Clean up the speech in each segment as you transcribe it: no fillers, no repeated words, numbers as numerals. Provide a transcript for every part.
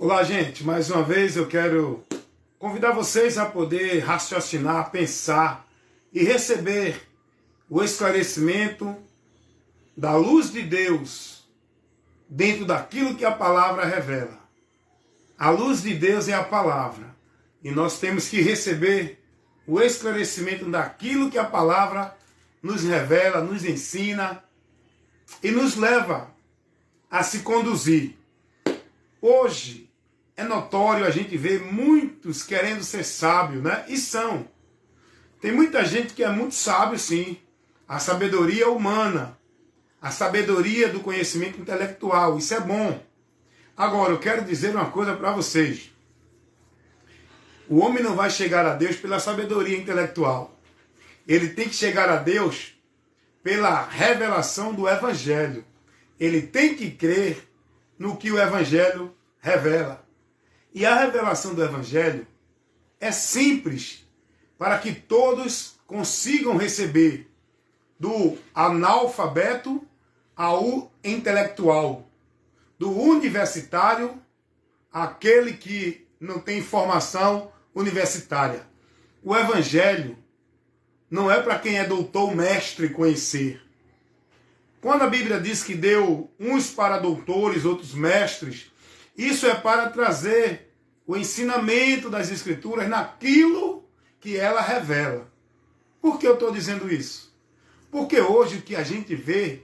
Olá, gente. Mais uma vez eu quero convidar vocês a poder raciocinar, pensar e receber o esclarecimento da luz de Deus dentro daquilo que a palavra revela. A luz de Deus é a palavra e nós temos que receber o esclarecimento daquilo que a palavra nos revela, nos ensina e nos leva a se conduzir. Hoje é notório a gente ver muitos querendo ser sábios, né? E são. Tem muita gente que é muito sábio, sim. A sabedoria humana, a sabedoria do conhecimento intelectual, isso é bom. Agora, eu quero dizer uma coisa para vocês. O homem não vai chegar a Deus pela sabedoria intelectual. Ele tem que chegar a Deus pela revelação do Evangelho. Ele tem que crer no que o Evangelho revela. E a revelação do Evangelho é simples para que todos consigam receber, do analfabeto ao intelectual, do universitário àquele que não tem formação universitária. O Evangelho não é para quem é doutor, mestre conhecer. Quando a Bíblia diz que deu uns para doutores, outros mestres, isso é para trazer o ensinamento das Escrituras naquilo que ela revela. Por que eu estou dizendo isso? Porque hoje o que a gente vê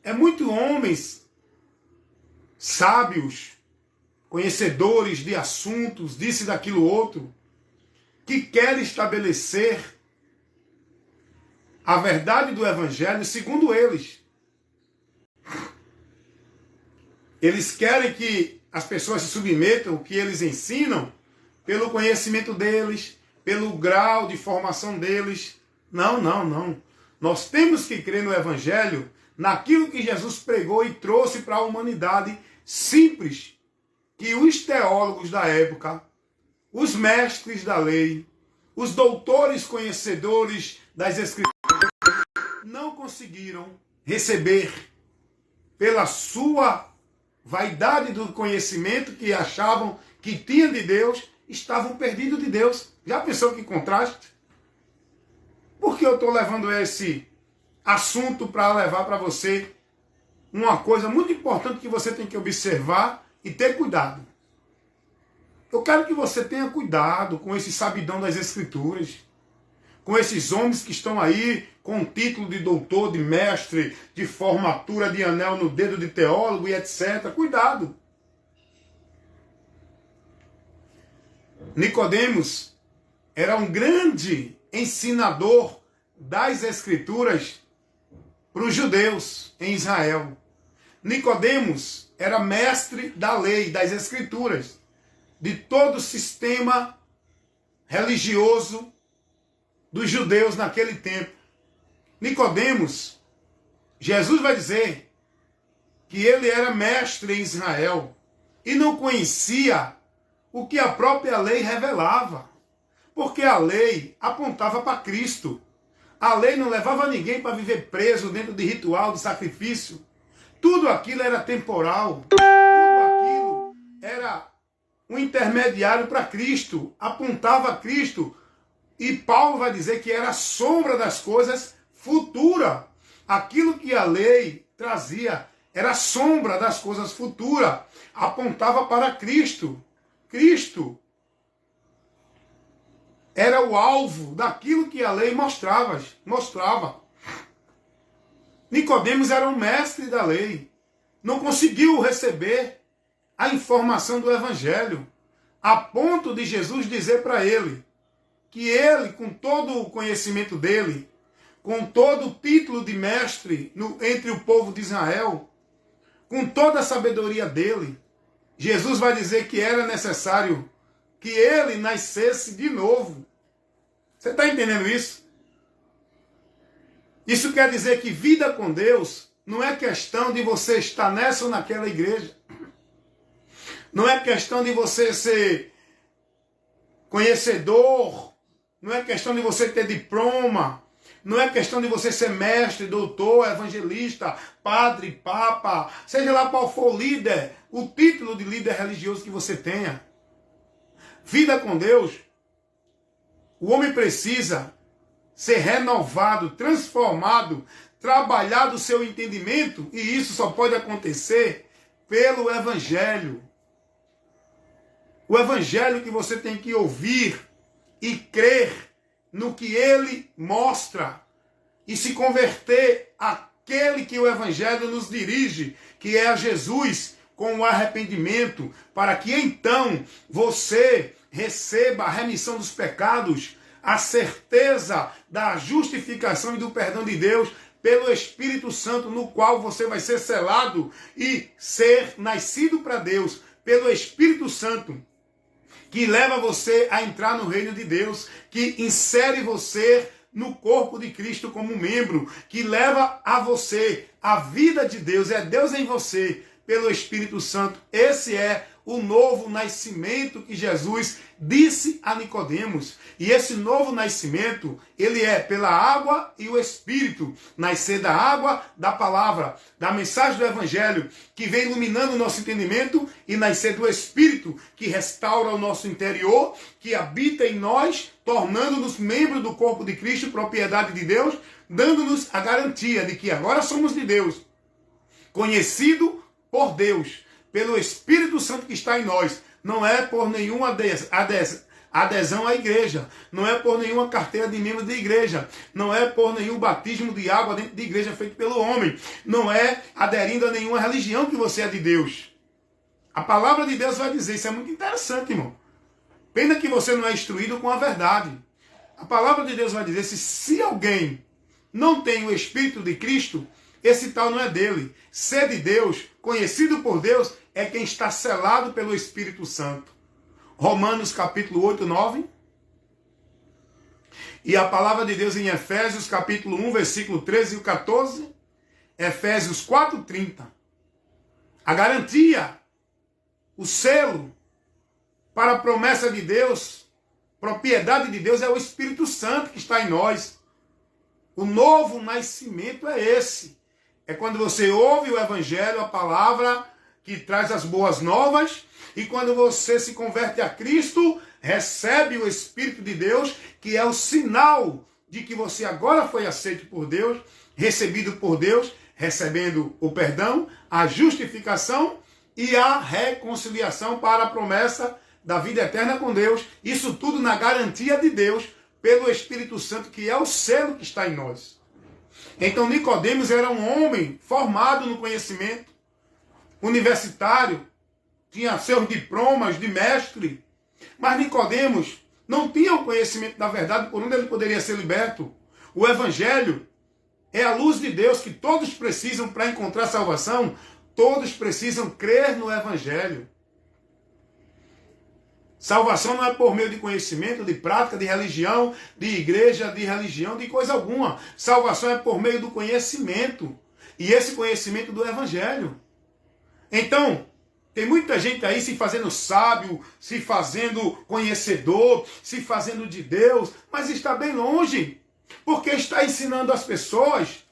é muito homens sábios, conhecedores de assuntos, disso e daquilo outro, que querem estabelecer a verdade do Evangelho segundo eles. Eles querem que as pessoas se submetam ao que eles ensinam pelo conhecimento deles, pelo grau de formação deles. Não, não, não. Nós temos que crer no Evangelho, naquilo que Jesus pregou e trouxe para a humanidade, simples, que os teólogos da época, os mestres da lei, os doutores conhecedores das Escrituras, não conseguiram receber pela sua vaidade do conhecimento que achavam que tinham de Deus, estavam perdidos de Deus. Já pensou que contraste? Por que eu estou levando esse assunto para levar para você uma coisa muito importante que você tem que observar e ter cuidado? Eu quero que você tenha cuidado com esse sabidão das Escrituras, com esses homens que estão aí com título de doutor, de mestre, de formatura de anel no dedo de teólogo e etc. Cuidado. Nicodemos era um grande ensinador das Escrituras para os judeus em Israel. Nicodemos era mestre da lei, das Escrituras, de todo o sistema religioso dos judeus naquele tempo. Nicodemos, Jesus vai dizer que ele era mestre em Israel e não conhecia o que a própria lei revelava, porque a lei apontava para Cristo. A lei não levava ninguém para viver preso dentro de ritual, de sacrifício. Tudo aquilo era temporal. Tudo aquilo era um intermediário para Cristo, apontava a Cristo. E Paulo vai dizer que era a sombra das coisas futuras. Aquilo que a lei trazia era a sombra das coisas futuras. Apontava para Cristo. Cristo era o alvo daquilo que a lei mostrava. Nicodemos era um mestre da lei. Não conseguiu receber a informação do Evangelho, a ponto de Jesus dizer para ele que ele, com todo o conhecimento dele, com todo o título de mestre entre o povo de Israel, com toda a sabedoria dele, Jesus vai dizer que era necessário que ele nascesse de novo. Você está entendendo isso? Isso quer dizer que vida com Deus não é questão de você estar nessa ou naquela igreja. Não é questão de você ser conhecedor. Não é questão de você ter diploma. Não é questão de você ser mestre, doutor, evangelista, padre, papa, seja lá qual for o líder, o título de líder religioso que você tenha. Vida com Deus, o homem precisa ser renovado, transformado, trabalhar do seu entendimento, e isso só pode acontecer pelo Evangelho. O Evangelho que você tem que ouvir e crer no que ele mostra e se converter àquele que o Evangelho nos dirige, que é a Jesus, com o arrependimento, para que então você receba a remissão dos pecados, a certeza da justificação e do perdão de Deus pelo Espírito Santo, no qual você vai ser selado e ser nascido para Deus pelo Espírito Santo, que leva você a entrar no reino de Deus, que insere você no corpo de Cristo como membro, que leva a você a vida de Deus, é Deus em você, pelo Espírito Santo. Esse é o novo nascimento que Jesus disse a Nicodemos. E esse novo nascimento, ele é pela água e o Espírito. Nascer da água, da palavra, da mensagem do Evangelho, que vem iluminando o nosso entendimento, e nascer do Espírito, que restaura o nosso interior, que habita em nós, tornando-nos membros do corpo de Cristo, propriedade de Deus, dando-nos a garantia de que agora somos de Deus, conhecido por Deus, pelo Espírito Santo que está em nós. Não é por nenhuma adesão à igreja, não é por nenhuma carteira de membro de igreja, não é por nenhum batismo de água dentro de igreja feito pelo homem, não é aderindo a nenhuma religião que você é de Deus. A palavra de Deus vai dizer, isso é muito interessante, irmão. Pena que você não é instruído com a verdade. A palavra de Deus vai dizer, se alguém não tem o Espírito de Cristo, esse tal não é dele. Ser de Deus, conhecido por Deus, é quem está selado pelo Espírito Santo. Romanos capítulo 8, 9. E a palavra de Deus em Efésios capítulo 1, versículo 13 e 14. Efésios 4, 30. A garantia, o selo para a promessa de Deus, propriedade de Deus, é o Espírito Santo que está em nós. O novo nascimento é esse. É quando você ouve o Evangelho, a palavra que traz as boas novas, e quando você se converte a Cristo, recebe o Espírito de Deus, que é o sinal de que você agora foi aceito por Deus, recebido por Deus, recebendo o perdão, a justificação e a reconciliação para a promessa da vida eterna com Deus. Isso tudo na garantia de Deus, pelo Espírito Santo, que é o selo que está em nós. Então Nicodemos era um homem formado no conhecimento, universitário, tinha seus diplomas de mestre, mas Nicodemos não tinha o conhecimento da verdade por onde ele poderia ser liberto. O Evangelho é a luz de Deus que todos precisam para encontrar salvação, todos precisam crer no Evangelho. Salvação não é por meio de conhecimento, de prática, de religião, de igreja, de religião, de coisa alguma. Salvação é por meio do conhecimento. E esse conhecimento do Evangelho. Então, tem muita gente aí se fazendo sábio, se fazendo conhecedor, se fazendo de Deus, mas está bem longe. Porque está ensinando as pessoas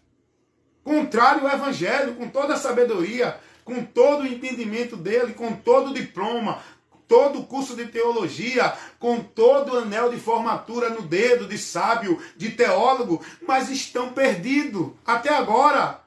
contrário ao Evangelho, com toda a sabedoria, com todo o entendimento dele, com todo o diploma, todo o curso de teologia, com todo o anel de formatura no dedo, de sábio, de teólogo, mas estão perdidos até agora.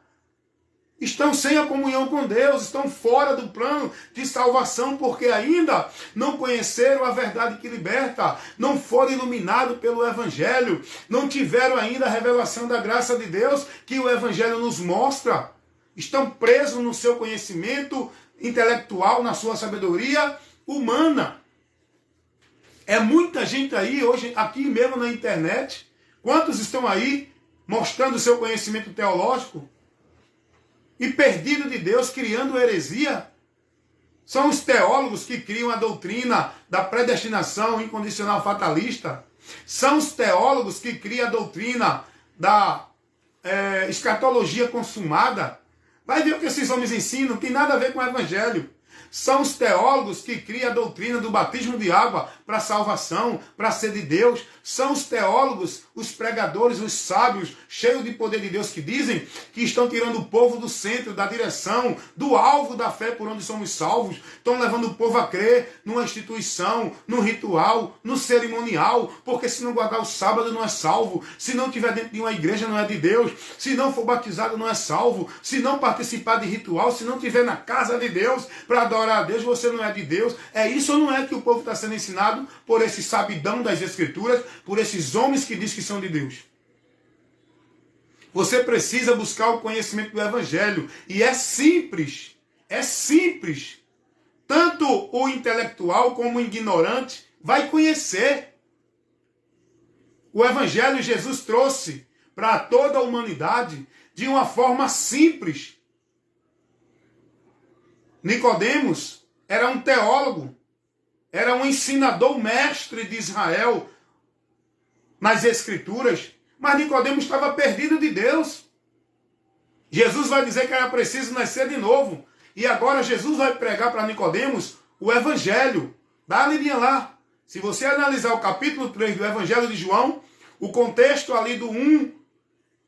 Estão sem a comunhão com Deus, estão fora do plano de salvação, porque ainda não conheceram a verdade que liberta, não foram iluminados pelo Evangelho, não tiveram ainda a revelação da graça de Deus que o Evangelho nos mostra. Estão presos no seu conhecimento intelectual, na sua sabedoria humana. É muita gente aí, hoje, aqui mesmo na internet. Quantos estão aí mostrando o seu conhecimento teológico? E perdido de Deus, criando heresia? São os teólogos que criam a doutrina da predestinação incondicional fatalista. São os teólogos que criam a doutrina da escatologia consumada. Vai ver o que esses homens ensinam, não tem nada a ver com o Evangelho. São os teólogos que criam a doutrina do batismo de água para salvação, para ser de Deus. São os teólogos, os pregadores, os sábios, cheios de poder de Deus, que dizem que estão tirando o povo do centro, da direção, do alvo da fé por onde somos salvos. Estão levando o povo a crer numa instituição, num ritual, no cerimonial, porque se não guardar o sábado não é salvo. Se não estiver dentro de uma igreja não é de Deus. Se não for batizado não é salvo. Se não participar de ritual, se não estiver na casa de Deus para adorar a Deus, você não é de Deus. É isso ou não é que o povo está sendo ensinado por esse sabidão das Escrituras, por esses homens que dizem que são de Deus? Você precisa buscar o conhecimento do Evangelho. E é simples. É simples. Tanto o intelectual como o ignorante vai conhecer. O Evangelho Jesus trouxe para toda a humanidade de uma forma simples. Nicodemos era um teólogo, era um ensinador mestre de Israel nas Escrituras, mas Nicodemos estava perdido de Deus. Jesus vai dizer que era preciso nascer de novo. E agora Jesus vai pregar para Nicodemos o Evangelho. Dá uma lidinha lá. Se você analisar o capítulo 3 do Evangelho de João, o contexto ali do 1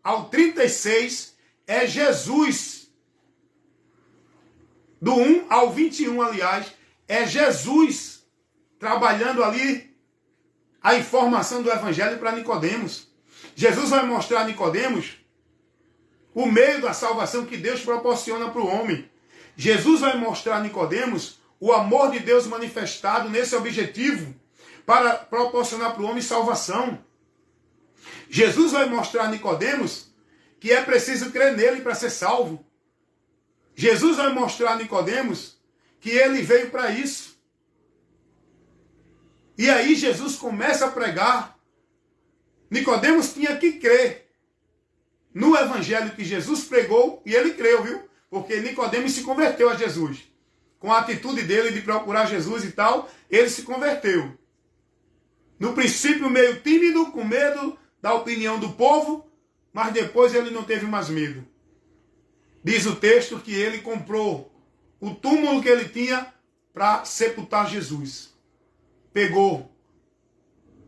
ao 36 é Jesus. Do 1 ao 21, aliás, é Jesus trabalhando ali a informação do Evangelho para Nicodemos. Jesus vai mostrar a Nicodemos o meio da salvação que Deus proporciona para o homem. Jesus vai mostrar a Nicodemos o amor de Deus manifestado nesse objetivo para proporcionar para o homem salvação. Jesus vai mostrar a Nicodemos que é preciso crer nele para ser salvo. Jesus vai mostrar a Nicodemos que ele veio para isso. E aí Jesus começa a pregar. Nicodemos tinha que crer no Evangelho que Jesus pregou, e ele creu, viu? Porque Nicodemos se converteu a Jesus. Com a atitude dele de procurar Jesus e tal, ele se converteu. No princípio meio tímido, com medo da opinião do povo, mas depois ele não teve mais medo. Diz o texto que ele comprou o túmulo que ele tinha para sepultar Jesus. Pegou.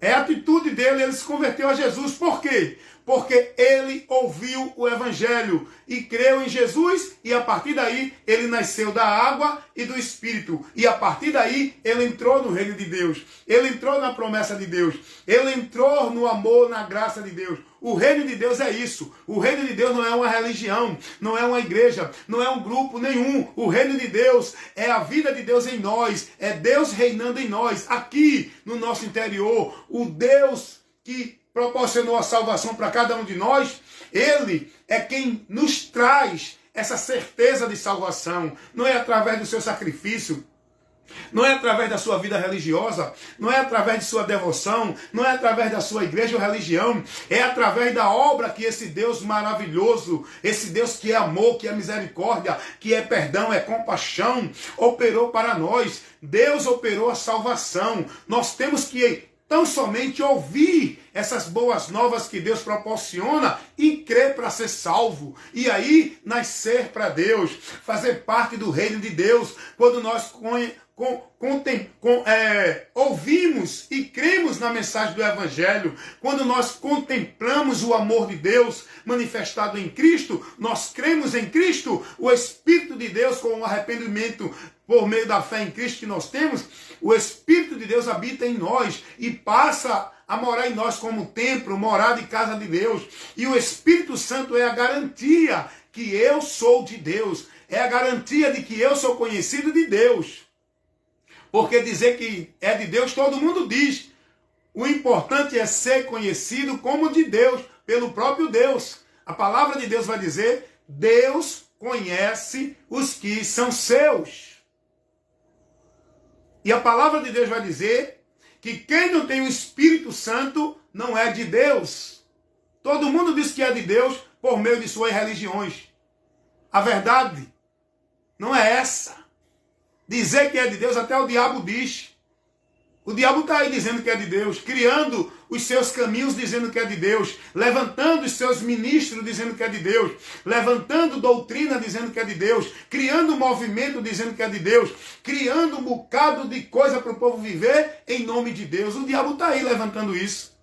É a atitude dele, ele se converteu a Jesus. Por quê? Porque ele ouviu o Evangelho e creu em Jesus, e a partir daí ele nasceu da água e do Espírito. E a partir daí ele entrou no reino de Deus. Ele entrou na promessa de Deus. Ele entrou no amor, na graça de Deus. O reino de Deus é isso. O reino de Deus não é uma religião, não é uma igreja, não é um grupo nenhum. O reino de Deus é a vida de Deus em nós. É Deus reinando em nós, aqui no nosso interior. O Deus que proporcionou a salvação para cada um de nós, ele é quem nos traz essa certeza de salvação. Não é através do seu sacrifício, não é através da sua vida religiosa, não é através de sua devoção, não é através da sua igreja ou religião, é através da obra que esse Deus maravilhoso, esse Deus que é amor, que é misericórdia, que é perdão, é compaixão, operou para nós. Deus operou a salvação. Nós temos que tão somente ouvir essas boas novas que Deus proporciona e crer para ser salvo. E aí nascer para Deus, fazer parte do reino de Deus. Quando nós ouvimos e cremos na mensagem do Evangelho, quando nós contemplamos o amor de Deus manifestado em Cristo, nós cremos em Cristo, o Espírito de Deus, com o arrependimento por meio da fé em Cristo que nós temos, o Espírito de Deus habita em nós e passa a morar em nós como templo, morada e casa de Deus. E o Espírito Santo é a garantia que eu sou de Deus, é a garantia de que eu sou conhecido de Deus. Porque dizer que é de Deus, todo mundo diz. O importante é ser conhecido como de Deus, pelo próprio Deus. A palavra de Deus vai dizer, Deus conhece os que são seus. E a palavra de Deus vai dizer que quem não tem o Espírito Santo não é de Deus. Todo mundo diz que é de Deus por meio de suas religiões. A verdade não é essa. Dizer que é de Deus, até o diabo diz. O diabo está aí dizendo que é de Deus, criando os seus caminhos dizendo que é de Deus, levantando os seus ministros dizendo que é de Deus, levantando doutrina dizendo que é de Deus, criando movimento dizendo que é de Deus, criando um bocado de coisa para o povo viver em nome de Deus. O diabo está aí levantando isso.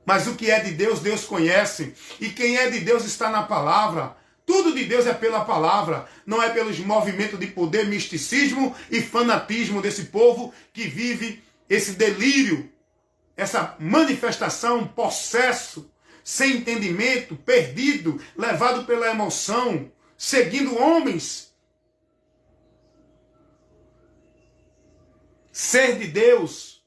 Mas o que é de Deus, Deus conhece. E quem é de Deus está na palavra. Tudo de Deus é pela palavra, não é pelos movimentos de poder, misticismo e fanatismo desse povo que vive esse delírio, essa manifestação, possesso, sem entendimento, perdido, levado pela emoção, seguindo homens. Ser de Deus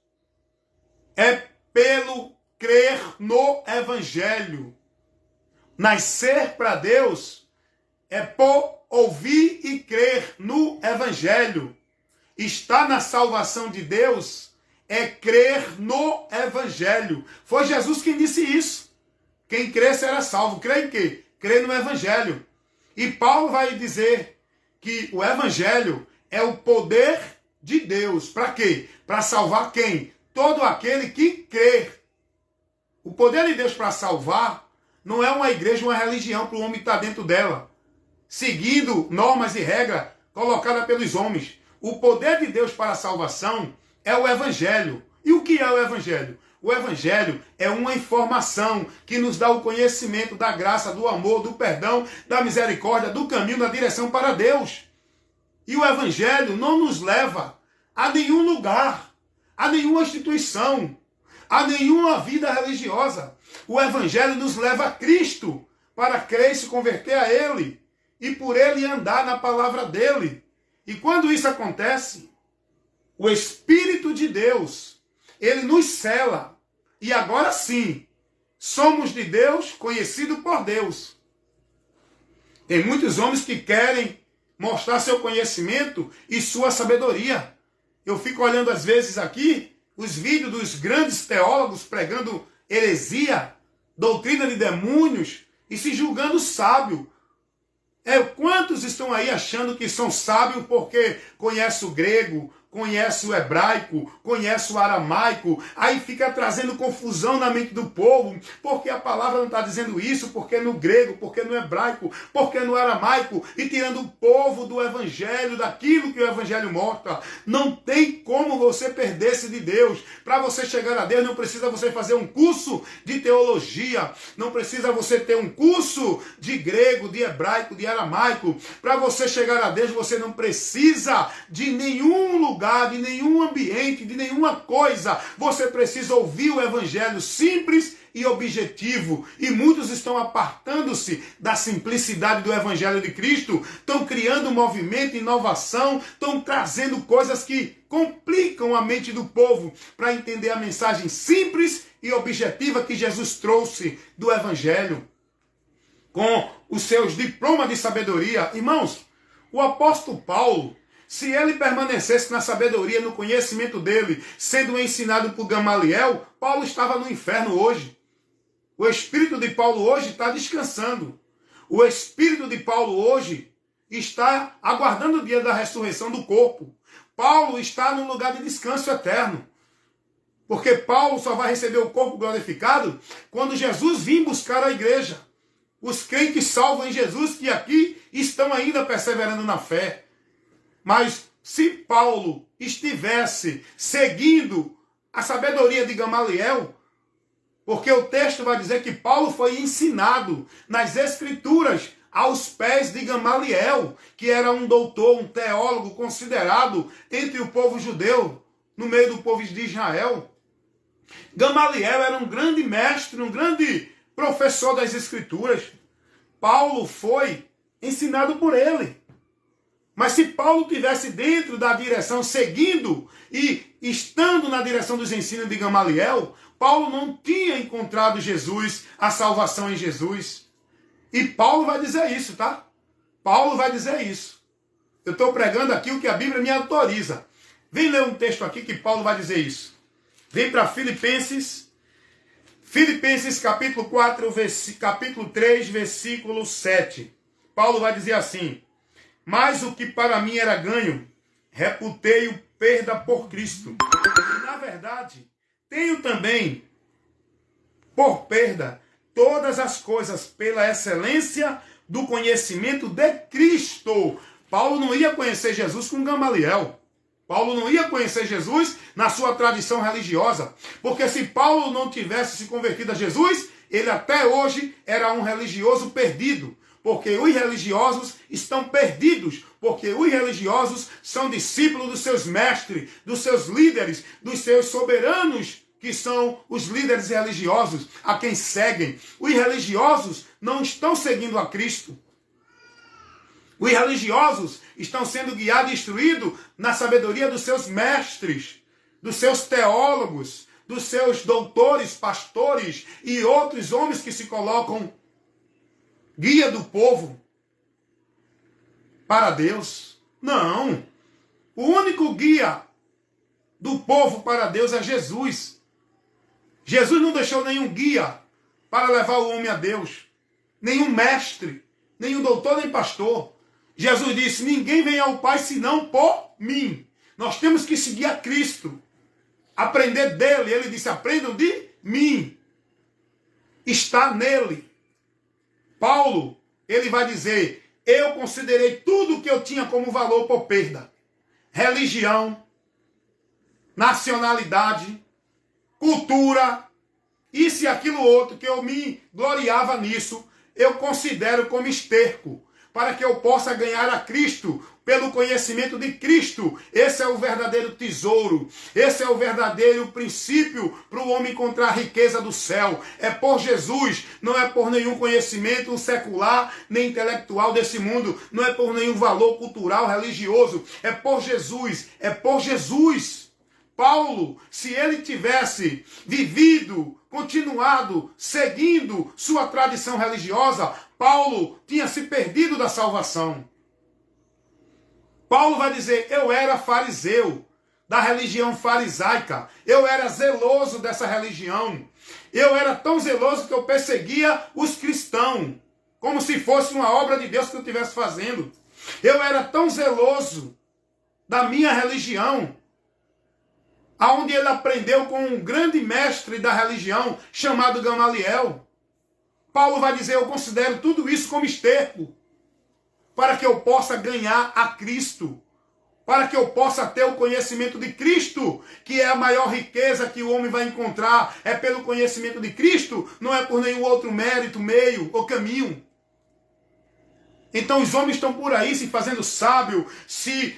é pelo crer no Evangelho. Nascer para Deus é por ouvir e crer no Evangelho. Estar na salvação de Deus é crer no Evangelho. Foi Jesus quem disse isso. Quem crê será salvo. Crê em quê? Crê no Evangelho. E Paulo vai dizer que o Evangelho é o poder de Deus. Para quê? Para salvar quem? Todo aquele que crê. O poder de Deus para salvar não é uma igreja, uma religião para o homem estar dentro dela, seguindo normas e regras colocadas pelos homens. O poder de Deus para a salvação é o Evangelho. E o que é o Evangelho? O Evangelho é uma informação que nos dá o conhecimento da graça, do amor, do perdão, da misericórdia, do caminho, da direção para Deus. E o Evangelho não nos leva a nenhum lugar, a nenhuma instituição, a nenhuma vida religiosa. O Evangelho nos leva a Cristo para crer e se converter a Ele e por Ele andar na palavra dEle. E quando isso acontece, o Espírito de Deus, Ele nos sela. E agora sim, somos de Deus, conhecidos por Deus. Tem muitos homens que querem mostrar seu conhecimento e sua sabedoria. Eu fico olhando às vezes aqui os vídeos dos grandes teólogos pregando heresia, doutrina de demônios e se julgando sábio. Quantos estão aí achando que são sábios porque conhecem o grego, conhece o hebraico, conhece o aramaico, aí fica trazendo confusão na mente do povo, porque a palavra não está dizendo isso, porque no grego, porque no hebraico, porque no aramaico, e tirando o povo do evangelho, daquilo que o evangelho mostra. Não tem como você perder-se de Deus. Para você chegar a Deus, não precisa você fazer um curso de teologia, não precisa você ter um curso de grego, de hebraico, de aramaico. Para você chegar a Deus, você não precisa de nenhum lugar, de nenhum ambiente, de nenhuma coisa. Você precisa ouvir o evangelho simples e objetivo. E muitos estão apartando-se da simplicidade do evangelho de Cristo, estão criando um movimento, inovação, estão trazendo coisas que complicam a mente do povo para entender a mensagem simples e objetiva que Jesus trouxe do evangelho. Com os seus diplomas de sabedoria. Irmãos, o apóstolo Paulo, se ele permanecesse na sabedoria, no conhecimento dele, sendo ensinado por Gamaliel, Paulo estava no inferno hoje. O espírito de Paulo hoje está descansando. O espírito de Paulo hoje está aguardando o dia da ressurreição do corpo. Paulo está num lugar de descanso eterno. Porque Paulo só vai receber o corpo glorificado quando Jesus vir buscar a igreja. Os crentes salvos em Jesus que aqui estão ainda perseverando na fé. Mas se Paulo estivesse seguindo a sabedoria de Gamaliel, porque o texto vai dizer que Paulo foi ensinado nas Escrituras aos pés de Gamaliel, que era um doutor, um teólogo considerado entre o povo judeu, no meio do povo de Israel. Gamaliel era um grande mestre, um grande professor das Escrituras. Paulo foi ensinado por ele. Mas se Paulo tivesse dentro da direção, seguindo e estando na direção dos ensinos de Gamaliel, Paulo não tinha encontrado Jesus, a salvação em Jesus. E Paulo vai dizer isso, tá? Paulo vai dizer isso. Eu estou pregando aqui o que a Bíblia me autoriza. Vem ler um texto aqui que Paulo vai dizer isso. Vem para Filipenses. Filipenses capítulo 4, capítulo 3, versículo 7. Paulo vai dizer assim: mas o que para mim era ganho, reputei-o perda por Cristo. Na verdade, tenho também por perda todas as coisas pela excelência do conhecimento de Cristo. Paulo não ia conhecer Jesus com Gamaliel. Paulo não ia conhecer Jesus na sua tradição religiosa. Porque se Paulo não tivesse se convertido a Jesus, ele até hoje era um religioso perdido. Porque os religiosos estão perdidos. Porque os religiosos são discípulos dos seus mestres, dos seus líderes, dos seus soberanos, que são os líderes religiosos, a quem seguem. Os religiosos não estão seguindo a Cristo. Os religiosos estão sendo guiados e instruídos na sabedoria dos seus mestres, dos seus teólogos, dos seus doutores, pastores e outros homens que se colocam guia do povo para Deus. Não. O único guia do povo para Deus é Jesus. Jesus não deixou nenhum guia para levar o homem a Deus. Nenhum mestre, nenhum doutor, nem pastor. Jesus disse, ninguém vem ao Pai senão por mim. Nós temos que seguir a Cristo. Aprender dele. Ele disse, aprendam de mim. Está nele. Paulo, ele vai dizer, eu considerei tudo que eu tinha como valor por perda. Religião, nacionalidade, cultura, isso e aquilo outro, que eu me gloriava nisso, eu considero como esterco, para que eu possa ganhar a Cristo, pelo conhecimento de Cristo. Esse é o verdadeiro tesouro, esse é o verdadeiro princípio para o homem encontrar a riqueza do céu. É por Jesus, não é por nenhum conhecimento secular, nem intelectual desse mundo, não é por nenhum valor cultural, religioso, é por Jesus, é por Jesus. Paulo, se ele tivesse vivido, continuado, seguindo sua tradição religiosa, Paulo tinha se perdido da salvação. Paulo vai dizer, eu era fariseu, da religião farisaica. Eu era zeloso dessa religião. Eu era tão zeloso que eu perseguia os cristãos, como se fosse uma obra de Deus que eu estivesse fazendo. Eu era tão zeloso da minha religião, aonde ele aprendeu com um grande mestre da religião, chamado Gamaliel. Paulo vai dizer, eu considero tudo isso como esterco, para que eu possa ganhar a Cristo, para que eu possa ter o conhecimento de Cristo, que é a maior riqueza que o homem vai encontrar, é pelo conhecimento de Cristo, não é por nenhum outro mérito, meio ou caminho. Então os homens estão por aí se fazendo sábio, se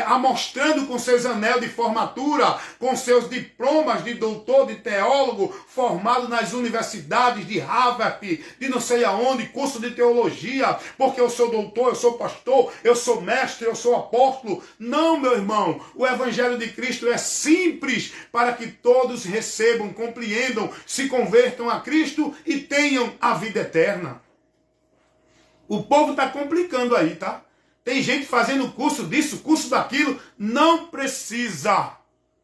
amostrando com seus anéis de formatura, com seus diplomas de doutor, de teólogo, formado nas universidades de Harvard, de não sei aonde, curso de teologia, porque eu sou doutor, eu sou pastor, eu sou mestre, eu sou apóstolo. Não, meu irmão, o evangelho de Cristo é simples para que todos recebam, compreendam, se convertam a Cristo e tenham a vida eterna. O povo está complicando aí, tá? Tem gente fazendo curso disso, curso daquilo. Não precisa.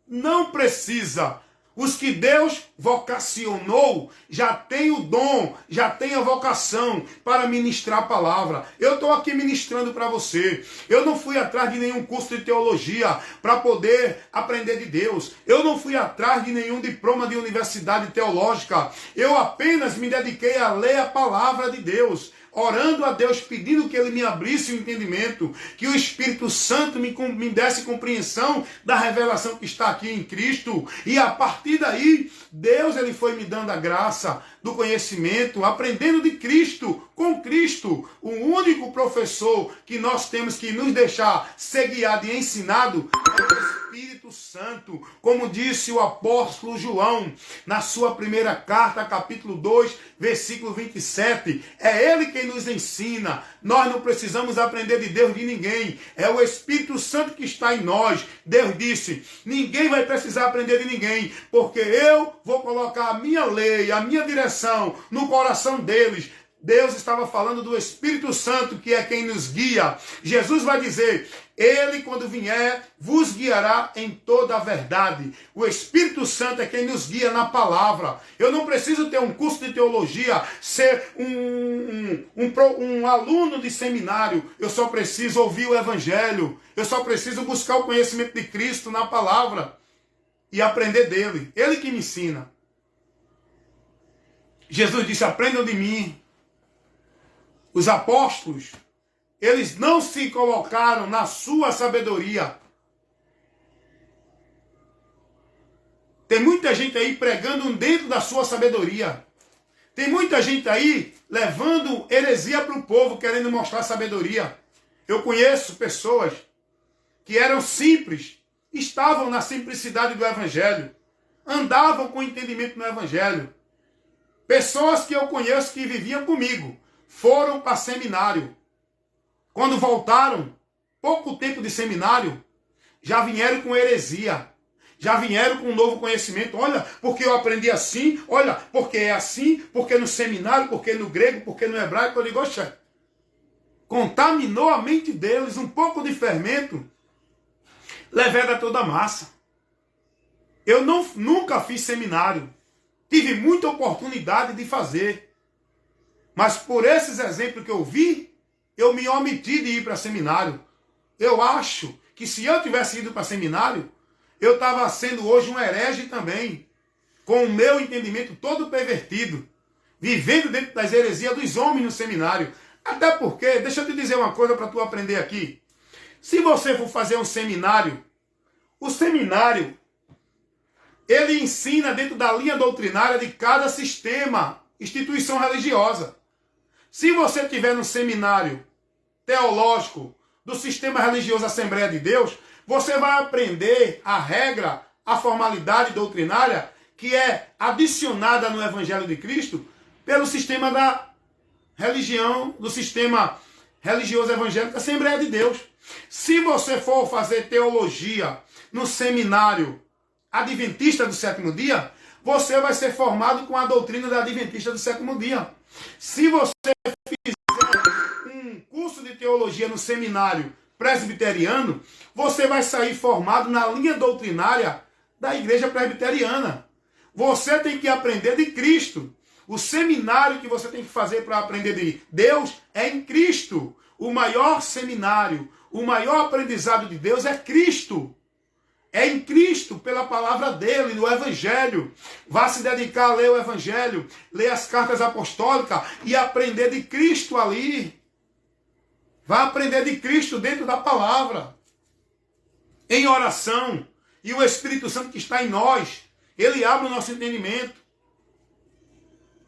Não precisa. Os que Deus vocacionou já tem o dom, já tem a vocação para ministrar a palavra. Eu estou aqui ministrando para você. Eu não fui atrás de nenhum curso de teologia para poder aprender de Deus. Eu não fui atrás de nenhum diploma de universidade teológica. Eu apenas me dediquei a ler a palavra de Deus, orando a Deus, pedindo que Ele me abrisse o entendimento, que o Espírito Santo me desse compreensão da revelação que está aqui em Cristo. E a partir daí, Deus ele foi me dando a graça do conhecimento, aprendendo de Cristo, com Cristo. O único professor que nós temos que nos deixar ser guiado e ensinado é o Espírito Santo, como disse o apóstolo João, na sua primeira carta, capítulo 2, versículo 27. É Ele quem nos ensina. Nós não precisamos aprender de Deus de ninguém. É o Espírito Santo que está em nós. Deus disse, ninguém vai precisar aprender de ninguém, porque eu vou colocar a minha lei, a minha direção no coração deles. Deus estava falando do Espírito Santo, que é quem nos guia. Jesus vai dizer, Ele, quando vier, vos guiará em toda a verdade. O Espírito Santo é quem nos guia na palavra. Eu não preciso ter um curso de teologia, ser um aluno de seminário. Eu só preciso ouvir o Evangelho. Eu só preciso buscar o conhecimento de Cristo na palavra. e aprender dele. Ele que me ensina. Jesus disse, aprendam de mim. Os apóstolos, eles não se colocaram na sua sabedoria. Tem muita gente aí pregando dentro da sua sabedoria. Tem muita gente aí levando heresia para o povo, querendo mostrar sabedoria. Eu conheço pessoas que eram simples, estavam na simplicidade do Evangelho, andavam com entendimento no Evangelho. Pessoas que eu conheço que viviam comigo, foram para seminário. Quando voltaram, pouco tempo de seminário, já vieram com heresia. Já vieram com um novo conhecimento. Olha, porque eu aprendi assim. Olha, porque é assim. Porque no seminário, porque no grego, porque no hebraico. Eu digo, oxa, contaminou a mente deles um pouco de fermento. Leveda toda a massa. Eu nunca fiz seminário. Tive muita oportunidade de fazer. Mas por esses exemplos que eu vi, eu me omiti de ir para seminário. Eu acho que se eu tivesse ido para seminário, eu estava sendo hoje um herege também, com o meu entendimento todo pervertido, vivendo dentro das heresias dos homens no seminário. Até porque, deixa eu te dizer uma coisa para tu aprender aqui. Se você for fazer um seminário, o seminário, ele ensina dentro da linha doutrinária de cada sistema, instituição religiosa. Se você tiver no seminário teológico do sistema religioso Assembleia de Deus, você vai aprender a regra, a formalidade doutrinária que é adicionada no Evangelho de Cristo pelo sistema da religião, do sistema religioso evangélico da Assembleia de Deus. Se você for fazer teologia no seminário adventista do sétimo dia, você vai ser formado com a doutrina da adventista do sétimo dia. Se você fizer um curso de teologia no seminário presbiteriano, você vai sair formado na linha doutrinária da igreja presbiteriana. Você tem que aprender de Cristo. O seminário que você tem que fazer para aprender de Deus é em Cristo. O maior seminário, o maior aprendizado de Deus é Cristo. É em Cristo, pela palavra dele, no Evangelho. Vá se dedicar a ler o Evangelho, ler as cartas apostólicas e aprender de Cristo ali. Vá aprender de Cristo dentro da palavra. Em oração. E o Espírito Santo que está em nós, ele abre o nosso entendimento.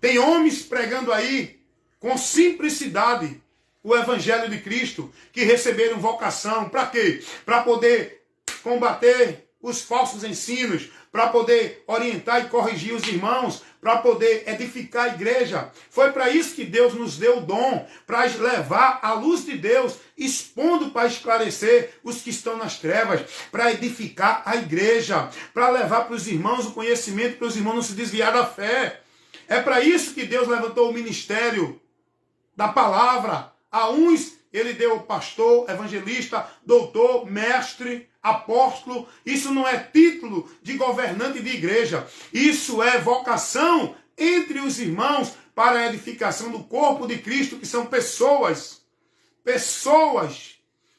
Tem homens pregando aí, com simplicidade, o Evangelho de Cristo, que receberam vocação. Para quê? Para poder combater os falsos ensinos, para poder orientar e corrigir os irmãos, para poder edificar a igreja. Foi para isso que Deus nos deu o dom, para levar a luz de Deus, expondo para esclarecer os que estão nas trevas, para edificar a igreja, para levar para os irmãos o conhecimento, para os irmãos não se desviar da fé. É para isso que Deus levantou o ministério da palavra. A uns ele deu pastor, evangelista, doutor, mestre, apóstolo. Isso não é título de governante de igreja. Isso é vocação entre os irmãos para a edificação do corpo de Cristo, que são pessoas. Pessoas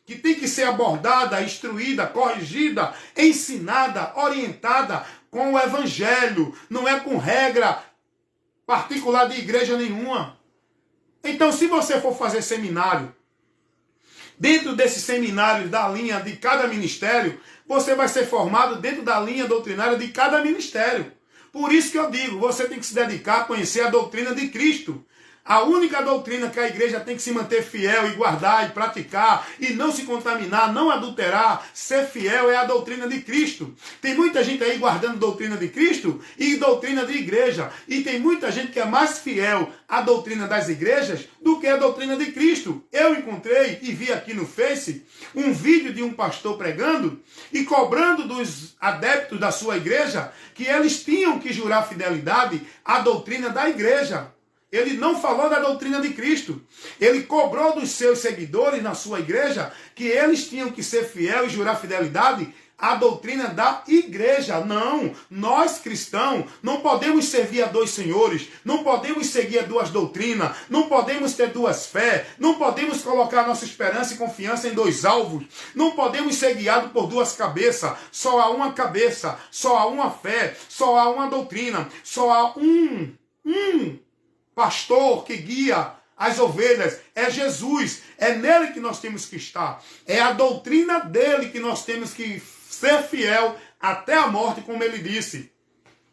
que têm que ser abordada, instruída, corrigida, ensinada, orientada com o evangelho. Não é com regra particular de igreja nenhuma. Então, se você for fazer seminário, dentro desse seminário da linha de cada ministério, você vai ser formado dentro da linha doutrinária de cada ministério. Por isso que eu digo, você tem que se dedicar a conhecer a doutrina de Cristo. A única doutrina que a igreja tem que se manter fiel e guardar e praticar e não se contaminar, não adulterar, ser fiel é a doutrina de Cristo. Tem muita gente aí guardando doutrina de Cristo e doutrina de igreja. E tem muita gente que é mais fiel à doutrina das igrejas do que a doutrina de Cristo. Eu encontrei e vi aqui no Face um vídeo de um pastor pregando e cobrando dos adeptos da sua igreja que eles tinham que jurar fidelidade à doutrina da igreja. Ele não falou da doutrina de Cristo. Ele cobrou dos seus seguidores na sua igreja que eles tinham que ser fiel e jurar fidelidade a doutrina da igreja. Não, nós cristãos não podemos servir a dois senhores, não podemos seguir a duas doutrinas, não podemos ter duas fés, não podemos colocar nossa esperança e confiança em dois alvos, não podemos ser guiados por duas cabeças. Só há uma cabeça, só há uma fé, só há uma doutrina, só há um pastor que guia as ovelhas, é Jesus, é nele que nós temos que estar, é a doutrina dele que nós temos que ser fiel até a morte, como ele disse,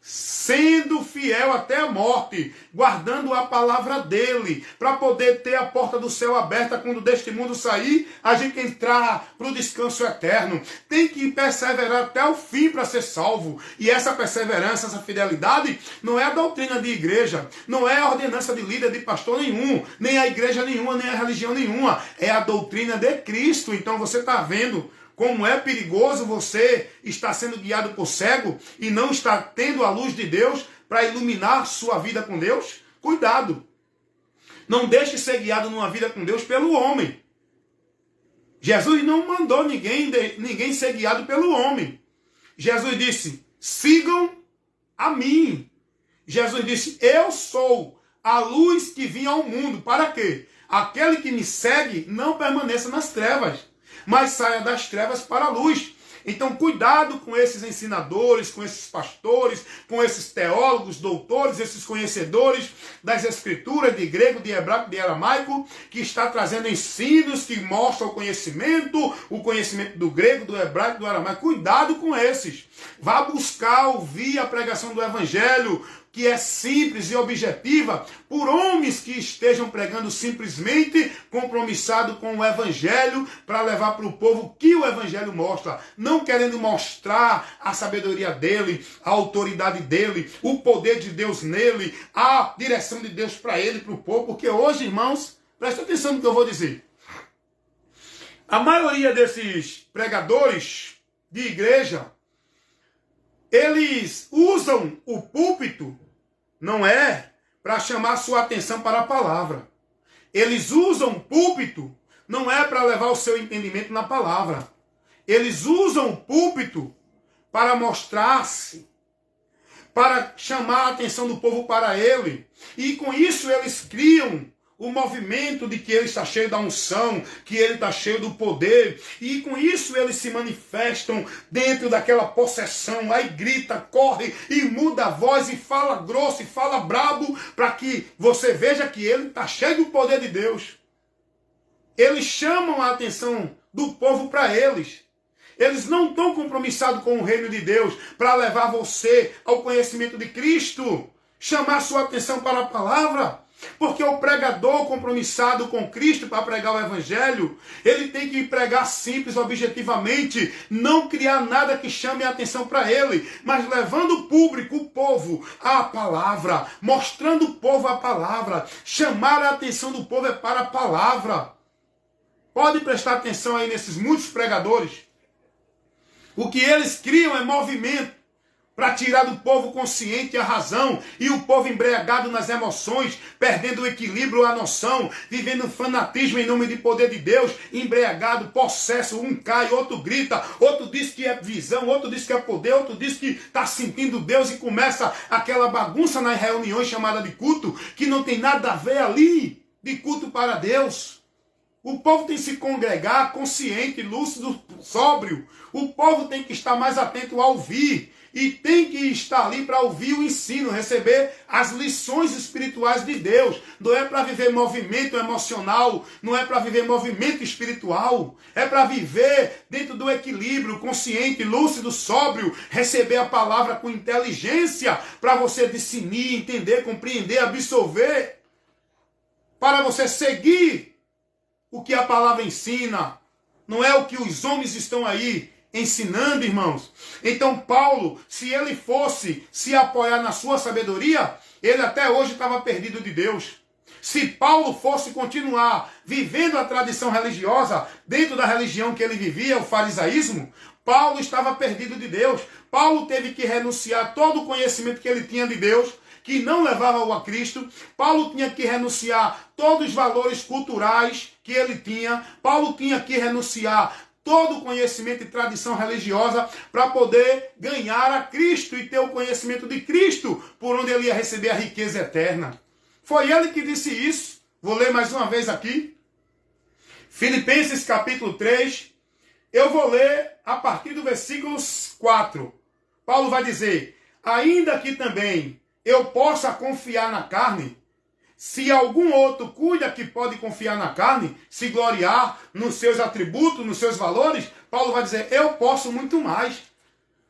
sendo fiel até a morte, guardando a palavra dele, para poder ter a porta do céu aberta quando deste mundo sair, a gente entrar para o descanso eterno. Tem que perseverar até o fim para ser salvo. E essa perseverança, essa fidelidade, não é a doutrina de igreja, não é a ordenança de líder, de pastor nenhum, nem a igreja nenhuma, nem a religião nenhuma. É a doutrina de Cristo. Então você está vendo como é perigoso você estar sendo guiado por cego e não estar tendo a luz de Deus para iluminar sua vida com Deus? Cuidado. Não deixe ser guiado numa vida com Deus pelo homem. Jesus não mandou ninguém ser guiado pelo homem. Jesus disse, sigam a mim. Jesus disse, eu sou a luz que vim ao mundo. Para quê? Aquele que me segue não permaneça nas trevas, mas saia das trevas para a luz. Então, cuidado com esses ensinadores, com esses pastores, com esses teólogos, doutores, esses conhecedores das escrituras, de grego, de hebraico, de aramaico, que está trazendo ensinos que mostram o conhecimento do grego, do hebraico, do aramaico. Cuidado com esses. Vá buscar ouvir a pregação do evangelho, que é simples e objetiva, por homens que estejam pregando simplesmente compromissado com o evangelho, para levar para o povo o que o evangelho mostra, não querendo mostrar a sabedoria dele, a autoridade dele, o poder de Deus nele, a direção de Deus para ele, para o povo, porque hoje, irmãos, presta atenção no que eu vou dizer. A maioria desses pregadores de igreja, eles usam o púlpito, não é para chamar sua atenção para a palavra. Eles usam o púlpito, não é para levar o seu entendimento na palavra. Eles usam o púlpito para mostrar-se, para chamar a atenção do povo para ele. E com isso eles criam o movimento de que ele está cheio da unção, que ele está cheio do poder, e com isso eles se manifestam dentro daquela possessão, aí grita, corre e muda a voz e fala grosso e fala brabo, para que você veja que ele está cheio do poder de Deus. Eles chamam a atenção do povo para eles. Eles não estão compromissados com o reino de Deus para levar você ao conhecimento de Cristo, chamar sua atenção para a palavra. Porque o pregador compromissado com Cristo para pregar o evangelho, ele tem que pregar simples, objetivamente, não criar nada que chame a atenção para ele, mas levando o público, o povo, à palavra, mostrando o povo a palavra. Chamar a atenção do povo é para a palavra. Pode prestar atenção aí nesses muitos pregadores. O que eles criam é movimento para tirar do povo consciente a razão, e o povo embriagado nas emoções, perdendo o equilíbrio, a noção, vivendo fanatismo em nome do poder de Deus, embriagado, possesso, um cai, outro grita, outro diz que é visão, outro diz que é poder, outro diz que está sentindo Deus, e começa aquela bagunça nas reuniões chamada de culto, que não tem nada a ver ali de culto para Deus. O povo tem que se congregar consciente, lúcido, sóbrio. O povo tem que estar mais atento a ouvir. E tem que estar ali para ouvir o ensino, receber as lições espirituais de Deus. Não é para viver movimento emocional, não é para viver movimento espiritual. É para viver dentro do equilíbrio, consciente, lúcido, sóbrio. Receber a palavra com inteligência para você discernir, entender, compreender, absorver. Para você seguir o que a palavra ensina. Não é o que os homens estão aí ensinando, irmãos. Então Paulo, se ele fosse se apoiar na sua sabedoria, ele até hoje estava perdido de Deus. Se Paulo fosse continuar vivendo a tradição religiosa dentro da religião que ele vivia, o farisaísmo, Paulo estava perdido de Deus. Paulo teve que renunciar a todo o conhecimento que ele tinha de Deus, que não levava-o a Cristo. Paulo tinha que renunciar todos os valores culturais que ele tinha. Paulo tinha que renunciar todo conhecimento e tradição religiosa para poder ganhar a Cristo e ter o conhecimento de Cristo, por onde ele ia receber a riqueza eterna. Foi ele que disse isso. Vou ler mais uma vez aqui. Filipenses capítulo 3. Eu vou ler a partir do versículo 4. Paulo vai dizer: ainda que também eu possa confiar na carne, se algum outro cuida que pode confiar na carne, se gloriar nos seus atributos, nos seus valores, Paulo vai dizer: eu posso muito mais.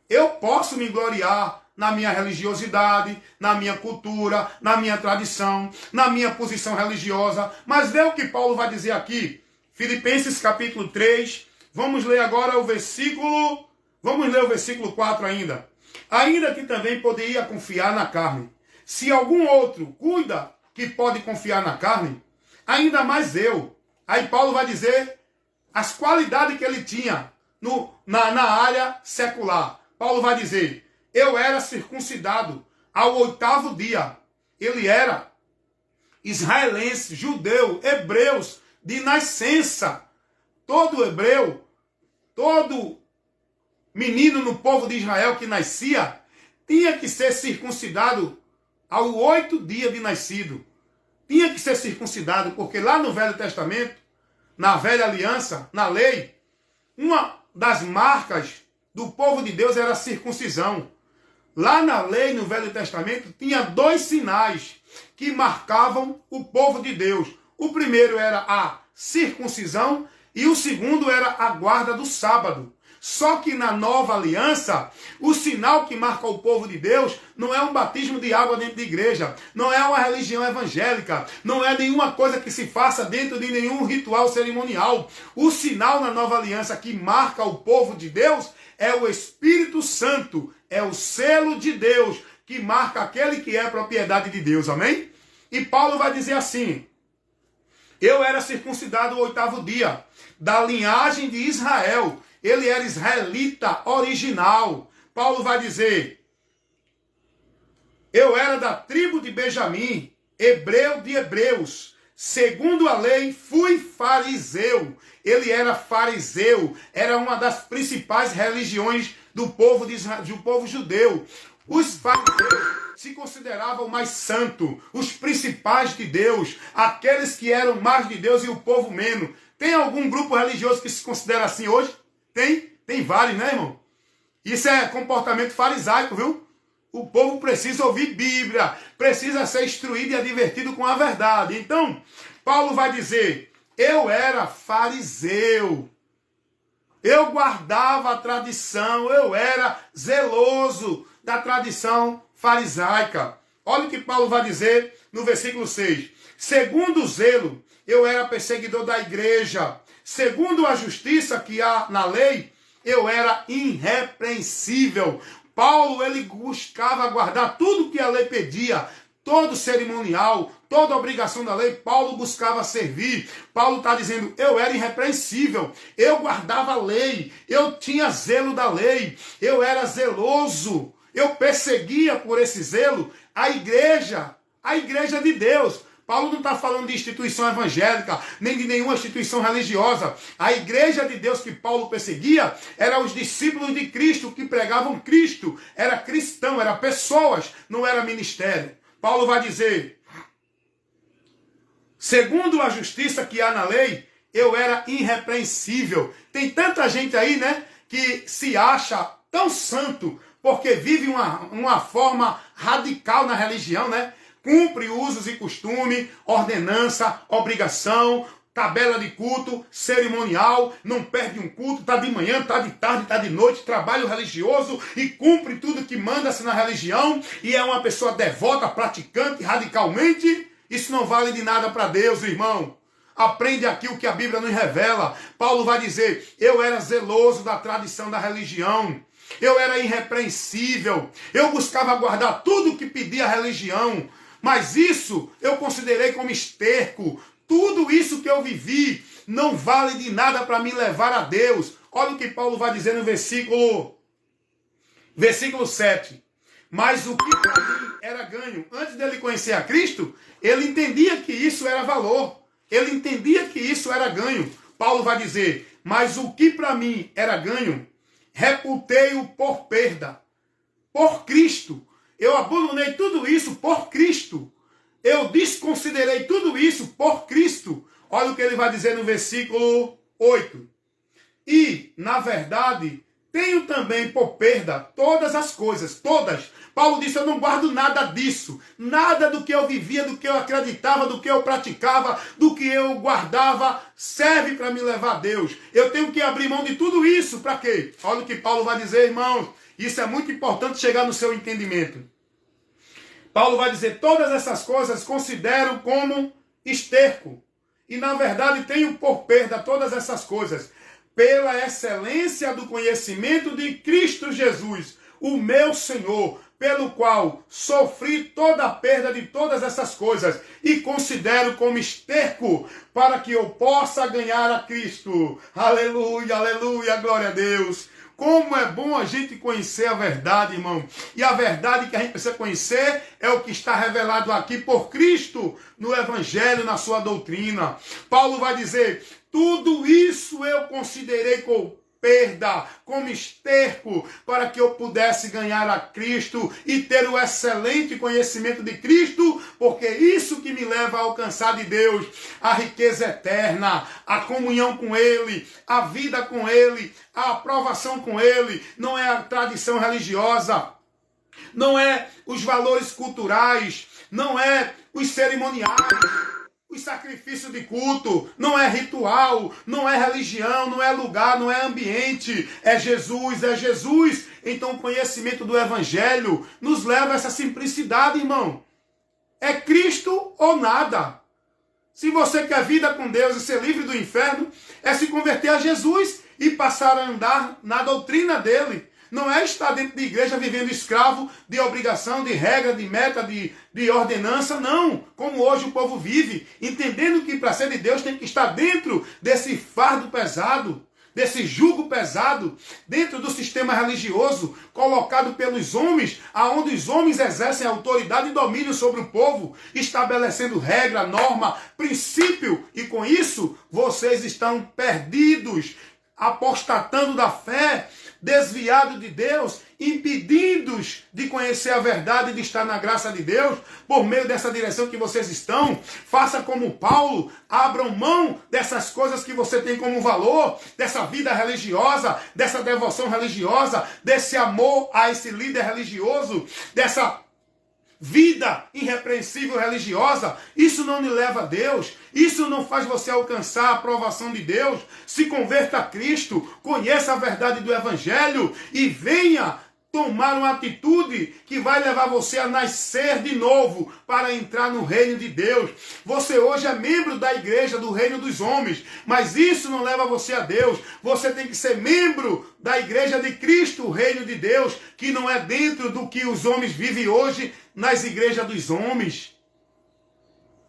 Eu posso me gloriar na minha religiosidade, na minha cultura, na minha tradição, na minha posição religiosa. Mas vê o que Paulo vai dizer aqui. Filipenses capítulo 3. Vamos ler agora o versículo... Vamos ler o versículo 4 ainda. Ainda que também poderia confiar na carne. Se algum outro cuida que pode confiar na carne, ainda mais eu. Aí Paulo vai dizer as qualidades que ele tinha na área secular. Paulo vai dizer: eu era circuncidado ao 8º dia. Ele era israelense, judeu, hebreus de nascença. Todo hebreu, todo menino no povo de Israel que nascia, tinha que ser circuncidado ao 8º dia de nascido. Tinha que ser circuncidado, porque lá no Velho Testamento, na Velha Aliança, na lei, uma das marcas do povo de Deus era a circuncisão. Lá na lei, no Velho Testamento, tinha 2 sinais que marcavam o povo de Deus. O primeiro era a circuncisão e o segundo era a guarda do sábado. Só que na nova aliança, o sinal que marca o povo de Deus não é um batismo de água dentro da igreja, não é uma religião evangélica, não é nenhuma coisa que se faça dentro de nenhum ritual cerimonial. O sinal na nova aliança que marca o povo de Deus é o Espírito Santo, é o selo de Deus que marca aquele que é propriedade de Deus, amém? E Paulo vai dizer assim: eu era circuncidado o 8º dia, da linhagem de Israel. Ele era israelita original. Paulo vai dizer: eu era da tribo de Benjamim, hebreu de hebreus. Segundo a lei, fui fariseu. Ele era fariseu. Era uma das principais religiões do povo de Israel, do povo judeu. Os fariseus se consideravam mais santos, os principais de Deus, aqueles que eram mais de Deus e o povo menos. Tem algum grupo religioso que se considera assim hoje? Tem vários, né, irmão? Isso é comportamento farisaico, viu? O povo precisa ouvir Bíblia, precisa ser instruído e advertido com a verdade. Então, Paulo vai dizer: eu era fariseu. Eu guardava a tradição, eu era zeloso da tradição farisaica. Olha o que Paulo vai dizer no versículo 6. Segundo o zelo, eu era perseguidor da igreja. Segundo a justiça que há na lei, eu era irrepreensível. Paulo, ele buscava guardar tudo que a lei pedia, todo cerimonial, toda obrigação da lei, Paulo buscava servir. Paulo está dizendo: eu era irrepreensível, eu guardava a lei, eu tinha zelo da lei, eu era zeloso, eu perseguia por esse zelo a igreja de Deus. Paulo não está falando de instituição evangélica, nem de nenhuma instituição religiosa. A igreja de Deus que Paulo perseguia eram os discípulos de Cristo, que pregavam Cristo. Era cristão, era pessoas, não era ministério. Paulo vai dizer: segundo a justiça que há na lei, eu era irrepreensível. Tem tanta gente aí, né, que se acha tão santo, porque vive uma forma radical na religião, né? Cumpre usos e costumes, ordenança, obrigação, tabela de culto, cerimonial, não perde um culto, está de manhã, está de tarde, está de noite, trabalho religioso e cumpre tudo que manda-se na religião e é uma pessoa devota, praticante, radicalmente. Isso não vale de nada para Deus, irmão. Aprende aqui o que a Bíblia nos revela. Paulo vai dizer: eu era zeloso da tradição da religião. Eu era irrepreensível. Eu buscava guardar tudo o que pedia a religião. Mas isso eu considerei como esterco. Tudo isso que eu vivi não vale de nada para me levar a Deus. Olha o que Paulo vai dizer no versículo 7. Mas o que para mim era ganho, antes dele conhecer a Cristo, ele entendia que isso era valor. Ele entendia que isso era ganho. Paulo vai dizer, mas o que para mim era ganho, reputei-o por perda. Por Cristo. Eu abandonei tudo isso por Cristo. Eu desconsiderei tudo isso por Cristo. Olha o que ele vai dizer no versículo 8. E, na verdade, tenho também por perda todas as coisas, todas. Paulo disse, eu não guardo nada disso. Nada do que eu vivia, do que eu acreditava, do que eu praticava, do que eu guardava, serve para me levar a Deus. Eu tenho que abrir mão de tudo isso. Para quê? Olha o que Paulo vai dizer, irmãos. Isso é muito importante chegar no seu entendimento. Paulo vai dizer, todas essas coisas considero como esterco. E na verdade tenho por perda todas essas coisas, pela excelência do conhecimento de Cristo Jesus, o meu Senhor, pelo qual sofri toda a perda de todas essas coisas e considero como esterco para que eu possa ganhar a Cristo. Aleluia, aleluia, glória a Deus. Como é bom a gente conhecer a verdade, irmão. E a verdade que a gente precisa conhecer é o que está revelado aqui por Cristo no Evangelho, na sua doutrina. Paulo vai dizer, tudo isso eu considerei como perda, como esterco, para que eu pudesse ganhar a Cristo e ter o excelente conhecimento de Cristo, porque isso que me leva a alcançar de Deus a riqueza eterna, a comunhão com Ele, a vida com Ele, a aprovação com Ele. Não é a tradição religiosa, não é os valores culturais, não é os cerimoniais, o sacrifício de culto, não é ritual, não é religião, não é lugar, não é ambiente, é Jesus, é Jesus. Então o conhecimento do Evangelho nos leva a essa simplicidade, irmão. É Cristo ou nada. Se você quer vida com Deus e ser livre do inferno, é se converter a Jesus e passar a andar na doutrina dele. Não é estar dentro de igreja vivendo escravo de obrigação, de regra, de meta, de ordenança, não. Como hoje o povo vive, entendendo que para ser de Deus tem que estar dentro desse fardo pesado, desse jugo pesado, dentro do sistema religioso colocado pelos homens, aonde os homens exercem autoridade e domínio sobre o povo, estabelecendo regra, norma, princípio, e com isso vocês estão perdidos, apostatando da fé, desviados de Deus, impedidos de conhecer a verdade e de estar na graça de Deus, por meio dessa direção que vocês estão. Faça como Paulo, abram mão dessas coisas que você tem como valor, dessa vida religiosa, dessa devoção religiosa, desse amor a esse líder religioso, dessa vida irrepreensível religiosa. Isso não lhe leva a Deus, isso não faz você alcançar a aprovação de Deus. Se converta a Cristo, conheça a verdade do Evangelho e venha tomar uma atitude que vai levar você a nascer de novo para entrar no reino de Deus. Você hoje é membro da igreja do reino dos homens, mas isso não leva você a Deus. Você tem que ser membro da igreja de Cristo, o reino de Deus, que não é dentro do que os homens vivem hoje nas igrejas dos homens.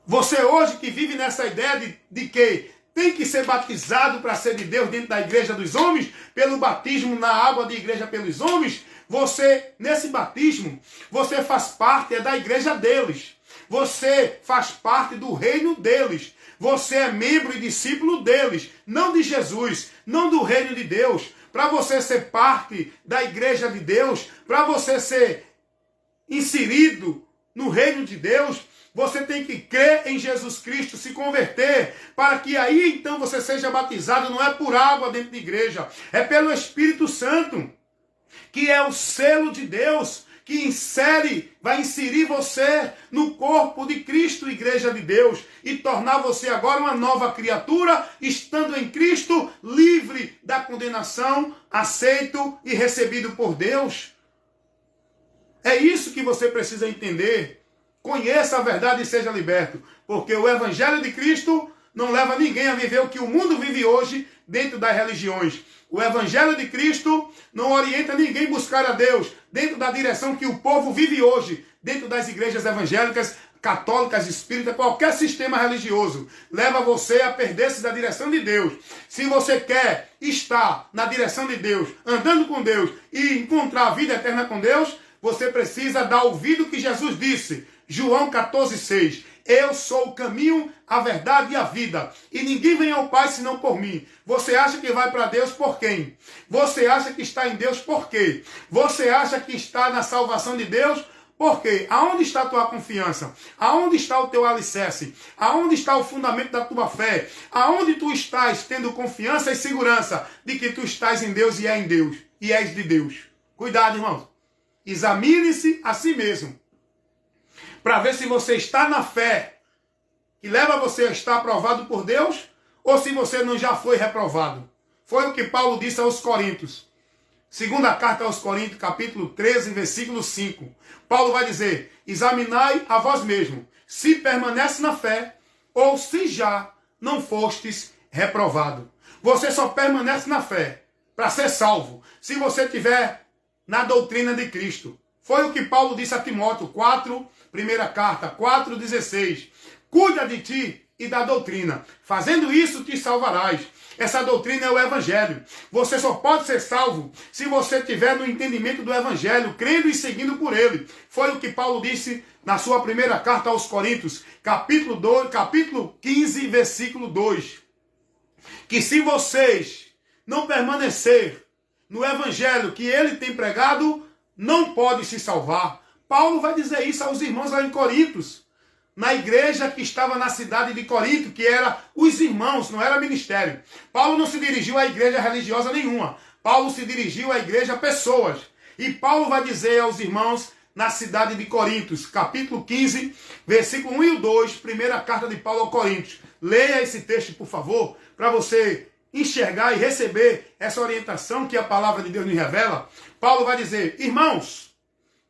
Você hoje que vive nessa ideia de que tem que ser batizado para ser de Deus dentro da igreja dos homens, pelo batismo na água de igreja pelos homens, você, nesse batismo, você faz parte da igreja deles. Você faz parte do reino deles. Você é membro e discípulo deles, não de Jesus, não do reino de Deus. Para você ser parte da igreja de Deus, para você ser inserido no reino de Deus, você tem que crer em Jesus Cristo, se converter, para que aí então você seja batizado. Não é por água dentro da igreja, é pelo Espírito Santo, que é o selo de Deus, que vai inserir você no corpo de Cristo, igreja de Deus, e tornar você agora uma nova criatura, estando em Cristo, livre da condenação, aceito e recebido por Deus. É isso que você precisa entender. Conheça a verdade e seja liberto, porque o Evangelho de Cristo não leva ninguém a viver o que o mundo vive hoje dentro das religiões. O Evangelho de Cristo não orienta ninguém a buscar a Deus dentro da direção que o povo vive hoje, dentro das igrejas evangélicas, católicas, espíritas, qualquer sistema religioso. Leva você a perder-se da direção de Deus. Se você quer estar na direção de Deus, andando com Deus e encontrar a vida eterna com Deus, você precisa dar ouvido ao que Jesus disse. João 14,6. Eu sou o caminho, a verdade e a vida. E ninguém vem ao Pai senão por mim. Você acha que vai para Deus por quem? Você acha que está em Deus por quê? Você acha que está na salvação de Deus por quê? Aonde está a tua confiança? Aonde está o teu alicerce? Aonde está o fundamento da tua fé? Aonde tu estás tendo confiança e segurança de que tu estás em Deus e é em Deus? E és de Deus. Cuidado, irmãos. Examine-se a si mesmo. Para ver se você está na fé que leva você a estar aprovado por Deus ou se você não já foi reprovado. Foi o que Paulo disse aos Coríntios. Segunda carta aos Coríntios, capítulo 13, versículo 5. Paulo vai dizer, examinai a vós mesmos, se permanece na fé, ou se já não fostes reprovado. Você só permanece na fé para ser salvo, se você estiver na doutrina de Cristo. Foi o que Paulo disse a Timóteo, primeira carta, 4,16. Cuida de ti e da doutrina. Fazendo isso, te salvarás. Essa doutrina é o Evangelho. Você só pode ser salvo se você estiver no entendimento do Evangelho, crendo e seguindo por ele. Foi o que Paulo disse na sua primeira carta aos Coríntios, capítulo 15, versículo 2. Que se vocês não permanecer no Evangelho que ele tem pregado, não pode se salvar. Paulo vai dizer isso aos irmãos lá em Coríntios. Na igreja que estava na cidade de Corinto, que era os irmãos, não era ministério. Paulo não se dirigiu à igreja religiosa nenhuma. Paulo se dirigiu à igreja a pessoas. E Paulo vai dizer aos irmãos na cidade de Coríntios, capítulo 15, versículo 1 e 2, primeira carta de Paulo ao Coríntios. Leia esse texto, por favor, para você enxergar e receber essa orientação que a palavra de Deus nos revela. Paulo vai dizer, irmãos,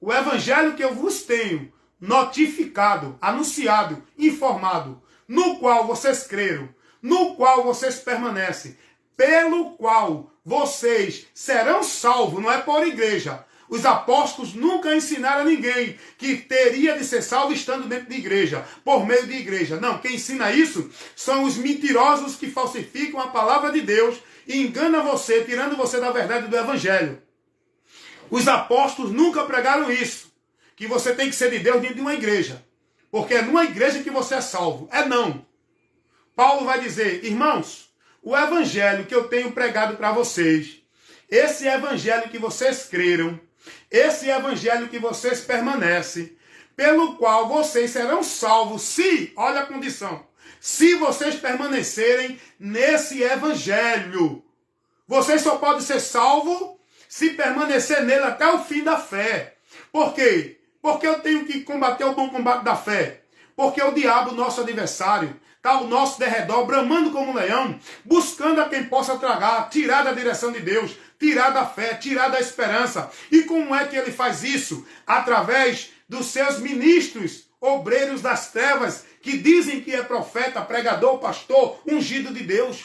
o evangelho que eu vos tenho notificado, anunciado, informado, no qual vocês creram, no qual vocês permanecem, pelo qual vocês serão salvos, não é por igreja. Os apóstolos nunca ensinaram a ninguém que teria de ser salvo estando dentro de igreja, por meio de igreja. Não, quem ensina isso são os mentirosos que falsificam a palavra de Deus e enganam você, tirando você da verdade do evangelho. Os apóstolos nunca pregaram isso, que você tem que ser de Deus dentro de uma igreja, porque é numa igreja que você é salvo. É não. Paulo vai dizer, irmãos, o evangelho que eu tenho pregado para vocês, esse evangelho que vocês creram, esse evangelho que vocês permanecem, pelo qual vocês serão salvos, se, olha a condição, se vocês permanecerem nesse evangelho. Vocês só podem ser salvos se permanecer nele até o fim da fé. Por quê? Porque eu tenho que combater o bom combate da fé. Porque o diabo, nosso adversário, está ao nosso derredor, bramando como um leão, buscando a quem possa tragar, tirar da direção de Deus, tirar da fé, tirar da esperança. E como é que ele faz isso? Através dos seus ministros, obreiros das trevas, que dizem que é profeta, pregador, pastor, ungido de Deus,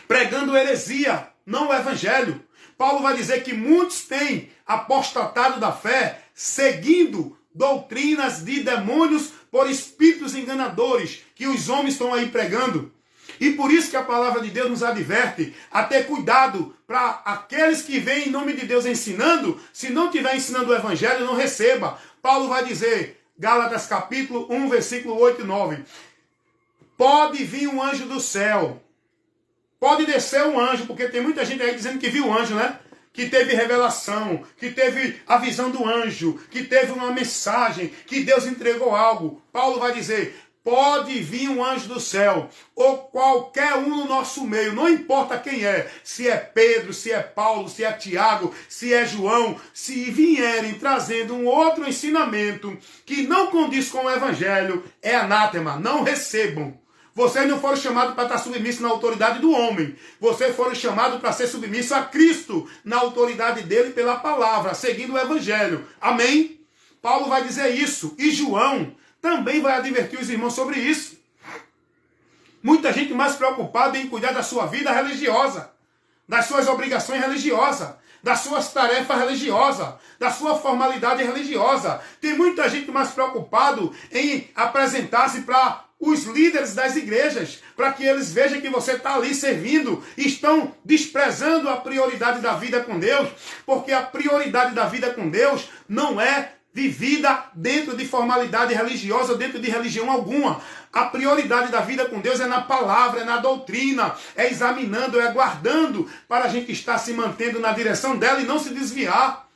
pregando heresia, não o evangelho. Paulo vai dizer que muitos têm apostatado da fé, seguindo doutrinas de demônios por espíritos enganadores, que os homens estão aí pregando. E por isso que a palavra de Deus nos adverte a ter cuidado para aqueles que vêm em nome de Deus ensinando, se não estiver ensinando o evangelho, não receba. Paulo vai dizer, Gálatas capítulo 1, versículo 8 e 9, pode vir um anjo do céu, pode descer um anjo, porque tem muita gente aí dizendo que viu o anjo, né? Que teve revelação, que teve a visão do anjo, que teve uma mensagem, que Deus entregou algo. Paulo vai dizer, pode vir um anjo do céu, ou qualquer um no nosso meio, não importa quem é, se é Pedro, se é Paulo, se é Tiago, se é João, se vierem trazendo um outro ensinamento que não condiz com o evangelho, é anátema, não recebam. Vocês não foram chamados para estar submissos na autoridade do homem. Vocês foram chamados para ser submissos a Cristo, na autoridade dele pela palavra, seguindo o evangelho. Amém? Paulo vai dizer isso. E João também vai advertir os irmãos sobre isso. Muita gente mais preocupada em cuidar da sua vida religiosa, das suas obrigações religiosas, das suas tarefas religiosas, da sua formalidade religiosa. Tem muita gente mais preocupado em apresentar-se para os líderes das igrejas, para que eles vejam que você está ali servindo, estão desprezando a prioridade da vida com Deus, porque a prioridade da vida com Deus não é vivida dentro de formalidade religiosa, dentro de religião alguma. A prioridade da vida com Deus é na palavra, é na doutrina, é examinando, é guardando, para a gente estar se mantendo na direção dela e não se desviar.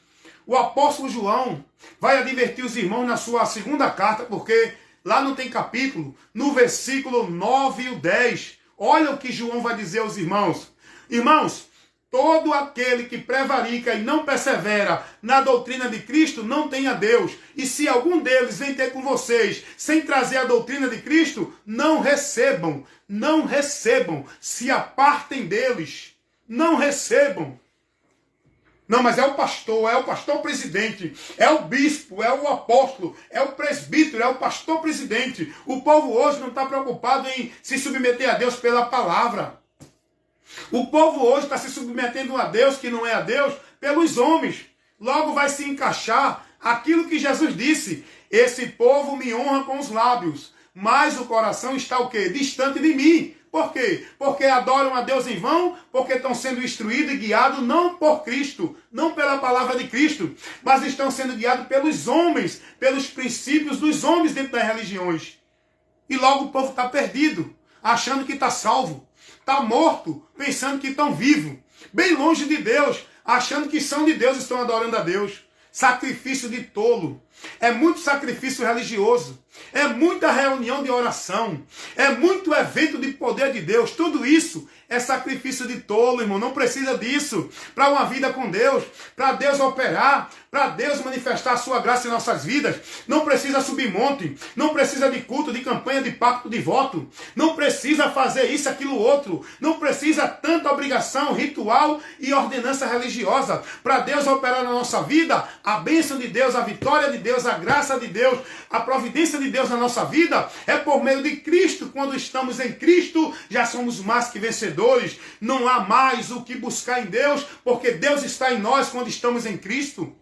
O apóstolo João vai advertir os irmãos na sua segunda carta, porque lá não tem capítulo, no versículo 9 e o 10. Olha o que João vai dizer aos irmãos. Irmãos, todo aquele que prevarica e não persevera na doutrina de Cristo não tem a Deus. E se algum deles vem ter com vocês sem trazer a doutrina de Cristo, não recebam, se apartem deles, não recebam. Não, mas é o pastor presidente, é o bispo, é o apóstolo, é o presbítero, é o pastor presidente. O povo hoje não está preocupado em se submeter a Deus pela palavra. O povo hoje está se submetendo a Deus, que não é a Deus, pelos homens. Logo vai se encaixar aquilo que Jesus disse. Esse povo me honra com os lábios, mas o coração está o quê? Distante de mim. Por quê? Porque adoram a Deus em vão, porque estão sendo instruídos e guiados não por Cristo, não pela palavra de Cristo, mas estão sendo guiados pelos homens, pelos princípios dos homens dentro das religiões. E logo o povo está perdido, achando que está salvo. Está morto, pensando que estão vivos. Bem longe de Deus, achando que são de Deus e estão adorando a Deus. Sacrifício de tolo. É muito sacrifício religioso. É muita reunião de oração. É muito evento de poder de Deus. Tudo isso é sacrifício de tolo, irmão. Não precisa disso para uma vida com Deus. Para Deus operar. Para Deus manifestar a sua graça em nossas vidas. Não precisa subir monte. Não precisa de culto, de campanha, de pacto, de voto. Não precisa fazer isso, aquilo, outro. Não precisa tanta obrigação, ritual e ordenança religiosa. Para Deus operar na nossa vida, a bênção de Deus, a vitória de Deus, a graça de Deus, a providência de Deus na nossa vida é por meio de Cristo. Quando estamos em Cristo, já somos mais que vencedores. Não há mais o que buscar em Deus, porque Deus está em nós quando estamos em Cristo.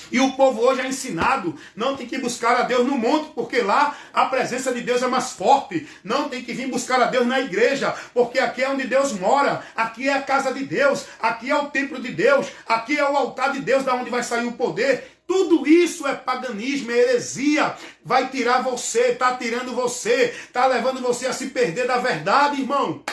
E o povo hoje é ensinado, não tem que buscar a Deus no monte, porque lá a presença de Deus é mais forte. Não tem que vir buscar a Deus na igreja, porque aqui é onde Deus mora, aqui é a casa de Deus, aqui é o templo de Deus, aqui é o altar de Deus, da onde vai sair o poder. Tudo isso é paganismo, é heresia. Vai tirar você, está tirando você, está levando você a se perder da verdade, irmão.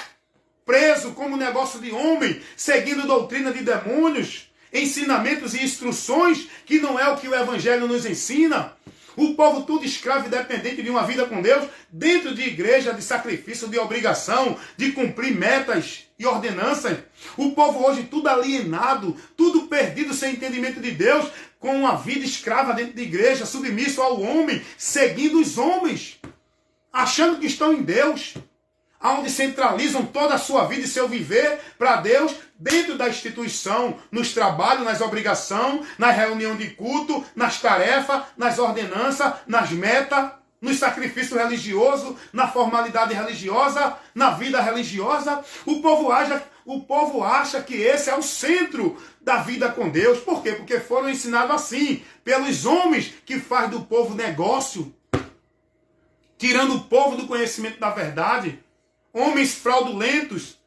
Preso como negócio de homem, seguindo doutrina de demônios, ensinamentos e instruções que não é o que o Evangelho nos ensina. O povo tudo escravo e dependente de uma vida com Deus, dentro de igreja, de sacrifício, de obrigação, de cumprir metas e ordenanças. O povo hoje tudo alienado, tudo perdido sem entendimento de Deus, com uma vida escrava dentro de igreja, submisso ao homem, seguindo os homens, achando que estão em Deus, onde centralizam toda a sua vida e seu viver para Deus, dentro da instituição, nos trabalhos, nas obrigações, na reunião de culto, nas tarefas, nas ordenanças, nas metas, nos sacrifícios religiosos, na formalidade religiosa, na vida religiosa. O povo acha que esse é o centro da vida com Deus. Por quê? Porque foram ensinados assim, pelos homens que fazem do povo negócio, tirando o povo do conhecimento da verdade. Homens fraudulentos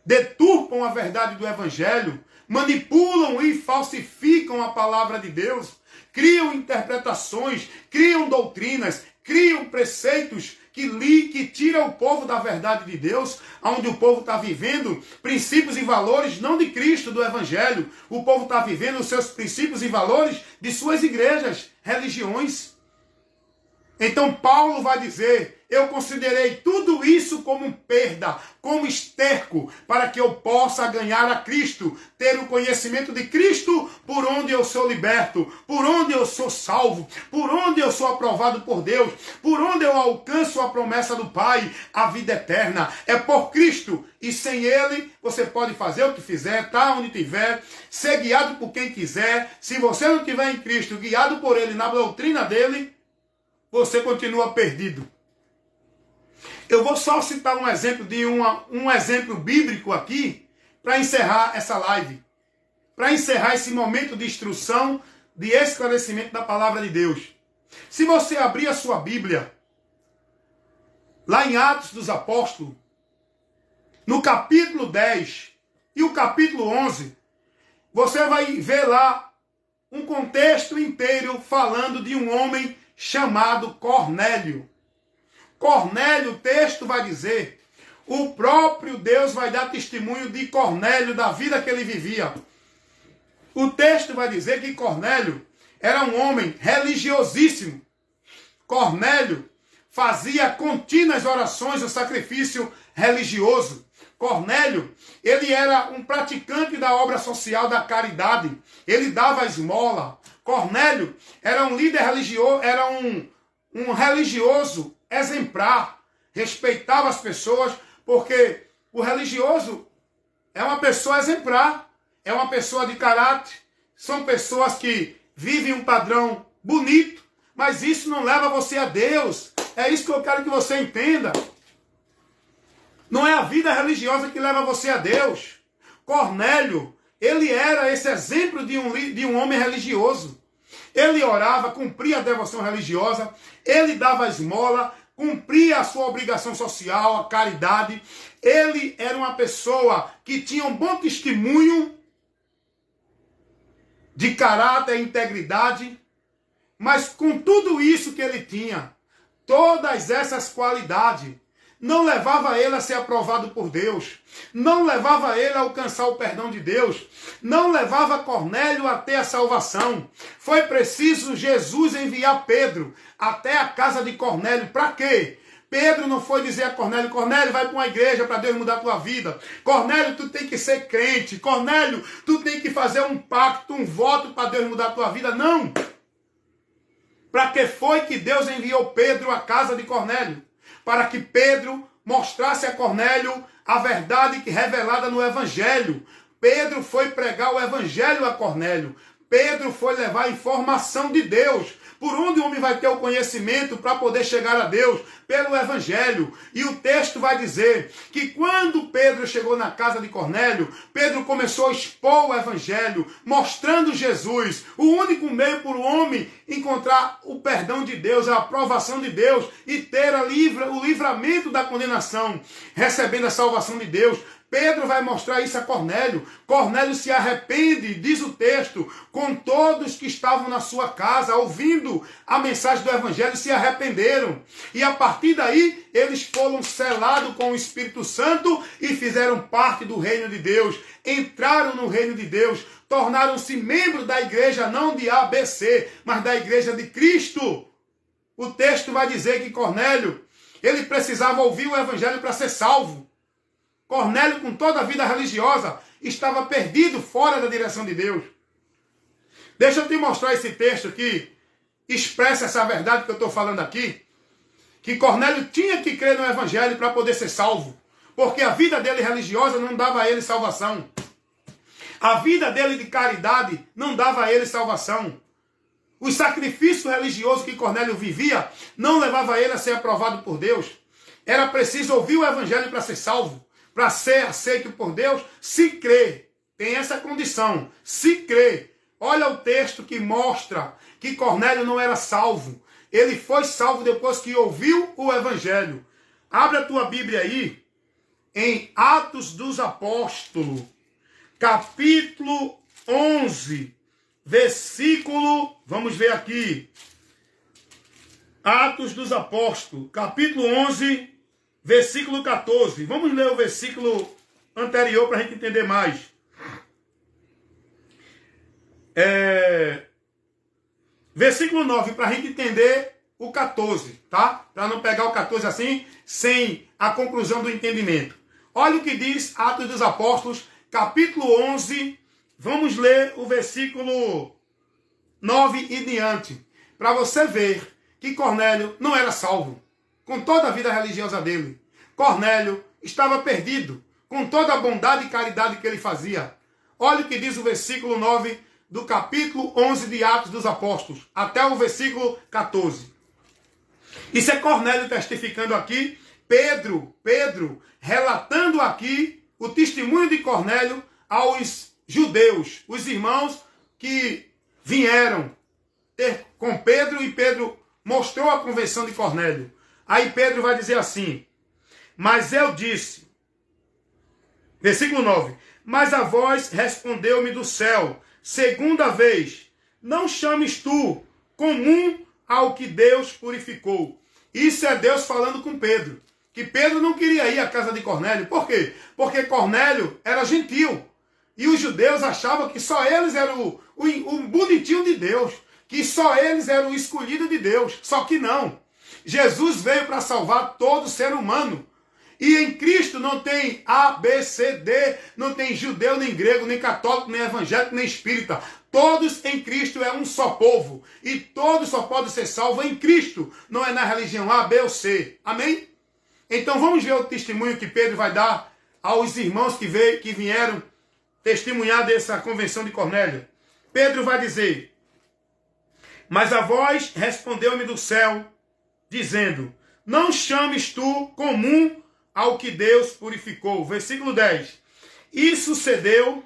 deturpam a verdade do Evangelho, manipulam e falsificam a palavra de Deus, criam interpretações, criam doutrinas, criam preceitos que tiram o povo da verdade de Deus, onde o povo está vivendo princípios e valores não de Cristo, do Evangelho. O povo está vivendo os seus princípios e valores de suas igrejas, religiões. Então Paulo vai dizer: eu considerei tudo isso como perda, como esterco, para que eu possa ganhar a Cristo, ter o conhecimento de Cristo, por onde eu sou liberto, por onde eu sou salvo, por onde eu sou aprovado por Deus, por onde eu alcanço a promessa do Pai, a vida eterna. É por Cristo, e sem Ele você pode fazer o que fizer, estar onde tiver, ser guiado por quem quiser. Se você não estiver em Cristo, guiado por Ele, na doutrina dEle, você continua perdido. Eu vou só citar um exemplo de um exemplo bíblico aqui para encerrar essa live, para encerrar esse momento de instrução, de esclarecimento da palavra de Deus. Se você abrir a sua Bíblia, lá em Atos dos Apóstolos, no capítulo 10 e o capítulo 11, você vai ver lá um contexto inteiro falando de um homem chamado Cornélio. Cornélio, o texto vai dizer, o próprio Deus vai dar testemunho de Cornélio, da vida que ele vivia. O texto vai dizer que Cornélio era um homem religiosíssimo. Cornélio fazia contínuas orações ao sacrifício religioso. Cornélio, ele era um praticante da obra social da caridade. Ele dava esmola. Cornélio era um líder religioso, era um religioso exemplar. Respeitava as pessoas, porque o religioso é uma pessoa exemplar, é uma pessoa de caráter. São pessoas que vivem um padrão bonito, mas isso não leva você a Deus. É isso que eu quero que você entenda. Não é a vida religiosa que leva você a Deus. Cornélio, ele era esse exemplo de um homem religioso. Ele orava, cumpria a devoção religiosa, ele dava esmola, cumpria a sua obrigação social, a caridade. Ele era uma pessoa que tinha um bom testemunho de caráter e integridade, mas com tudo isso que ele tinha, todas essas qualidades, não levava ele a ser aprovado por Deus, não levava ele a alcançar o perdão de Deus, não levava Cornélio a ter a salvação. Foi preciso Jesus enviar Pedro até a casa de Cornélio. Para quê? Pedro não foi dizer a Cornélio, Cornélio, vai para uma igreja para Deus mudar a tua vida. Cornélio, tu tem que ser crente. Cornélio, tu tem que fazer um pacto, um voto para Deus mudar a tua vida. Não. Para que foi que Deus enviou Pedro à casa de Cornélio? Para que Pedro mostrasse a Cornélio a verdade revelada no Evangelho. Pedro foi pregar o Evangelho a Cornélio. Pedro foi levar a informação de Deus. Por onde o homem vai ter o conhecimento para poder chegar a Deus? Pelo Evangelho. E o texto vai dizer que quando Pedro chegou na casa de Cornélio, Pedro começou a expor o Evangelho, mostrando Jesus, o único meio para o homem encontrar o perdão de Deus, a aprovação de Deus e ter o livramento da condenação, recebendo a salvação de Deus. Pedro vai mostrar isso a Cornélio. Cornélio se arrepende, diz o texto, com todos que estavam na sua casa, ouvindo a mensagem do Evangelho, se arrependeram. E a partir daí, eles foram selados com o Espírito Santo e fizeram parte do reino de Deus. Entraram no reino de Deus, tornaram-se membros da igreja, não de ABC, mas da igreja de Cristo. O texto vai dizer que Cornélio, ele precisava ouvir o Evangelho para ser salvo. Cornélio, com toda a vida religiosa, estava perdido fora da direção de Deus. Deixa eu te mostrar esse texto que expressa essa verdade que eu estou falando aqui. Que Cornélio tinha que crer no Evangelho para poder ser salvo. Porque a vida dele religiosa não dava a ele salvação. A vida dele de caridade não dava a ele salvação. Os sacrifícios religiosos que Cornélio vivia não levava ele a ser aprovado por Deus. Era preciso ouvir o Evangelho para ser salvo. Para ser aceito por Deus, se crer. Tem essa condição, se crer. Olha o texto que mostra que Cornélio não era salvo. Ele foi salvo depois que ouviu o Evangelho. Abre a tua Bíblia aí, em Atos dos Apóstolos, capítulo 11, versículo, vamos ver aqui. Atos dos Apóstolos, capítulo 11, versículo 14. Vamos ler o versículo anterior para a gente entender mais. Versículo 9, para a gente entender o 14, tá? Para não pegar o 14 assim, sem a conclusão do entendimento. Olha o que diz Atos dos Apóstolos, capítulo 11. Vamos ler o versículo 9 e diante. Para você ver que Cornélio não era salvo. Com toda a vida religiosa dele. Cornélio estava perdido, com toda a bondade e caridade que ele fazia. Olha o que diz o versículo 9 do capítulo 11 de Atos dos Apóstolos, até o versículo 14. Isso é Cornélio testificando aqui, Pedro relatando aqui o testemunho de Cornélio aos judeus, os irmãos que vieram ter com Pedro, e Pedro mostrou a conversão de Cornélio. Aí Pedro vai dizer assim, mas eu disse, versículo 9, mas a voz respondeu-me do céu, segunda vez, não chames tu comum ao que Deus purificou. Isso é Deus falando com Pedro. Que Pedro não queria ir à casa de Cornélio. Por quê? Porque Cornélio era gentil. E os judeus achavam que só eles eram o bonitinho de Deus. Que só eles eram o escolhido de Deus. Só que não. Jesus veio para salvar todo ser humano. E em Cristo não tem A, B, C, D, não tem judeu, nem grego, nem católico, nem evangélico, nem espírita. Todos em Cristo é um só povo. E todos só podem ser salvos em Cristo. Não é na religião A, B ou C. Amém? Então vamos ver o testemunho que Pedro vai dar aos irmãos que vieram testemunhar dessa convenção de Cornélio. Pedro vai dizer: mas a voz respondeu-me do céu, dizendo: não chames tu comum ao que Deus purificou. Versículo 10. E sucedeu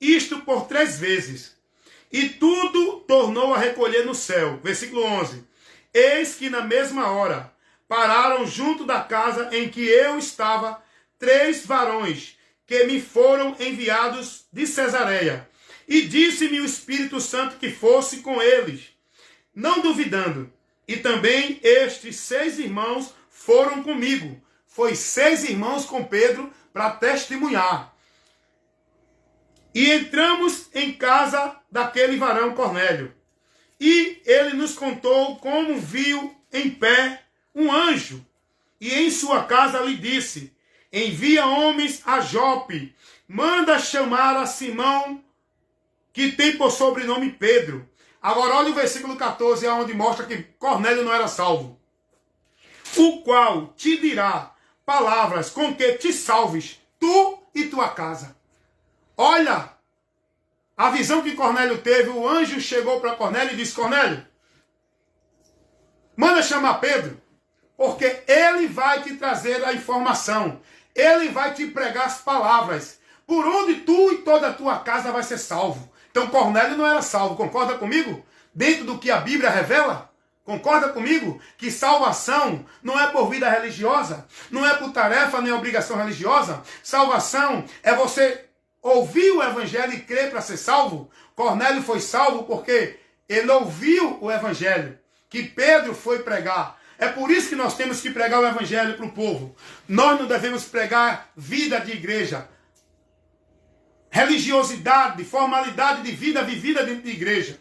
isto por 3 vezes, e tudo tornou a recolher no céu. Versículo 11. Eis que na mesma hora pararam junto da casa em que eu estava 3 varões que me foram enviados de Cesareia. E disse-me o Espírito Santo que fosse com eles, não duvidando. E também estes 6 irmãos foram comigo. Foi 6 irmãos com Pedro para testemunhar. E entramos em casa daquele varão Cornélio. E ele nos contou como viu em pé um anjo. E em sua casa lhe disse: envia homens a Jope, manda chamar a Simão, que tem por sobrenome Pedro. Agora olha o versículo 14, onde mostra que Cornélio não era salvo. O qual te dirá palavras com que te salves, tu e tua casa. Olha a visão que Cornélio teve. O anjo chegou para Cornélio e disse: Cornélio, manda chamar Pedro, porque ele vai te trazer a informação. Ele vai te pregar as palavras, por onde tu e toda a tua casa vai ser salvo. Então Cornélio não era salvo, concorda comigo? Dentro do que a Bíblia revela? Concorda comigo? Que salvação não é por vida religiosa, não é por tarefa nem obrigação religiosa. Salvação é você ouvir o evangelho e crer para ser salvo. Cornélio foi salvo porque ele ouviu o evangelho que Pedro foi pregar. É por isso que nós temos que pregar o evangelho para o povo. Nós não devemos pregar vida de igreja, religiosidade, formalidade de vida vivida dentro de igreja.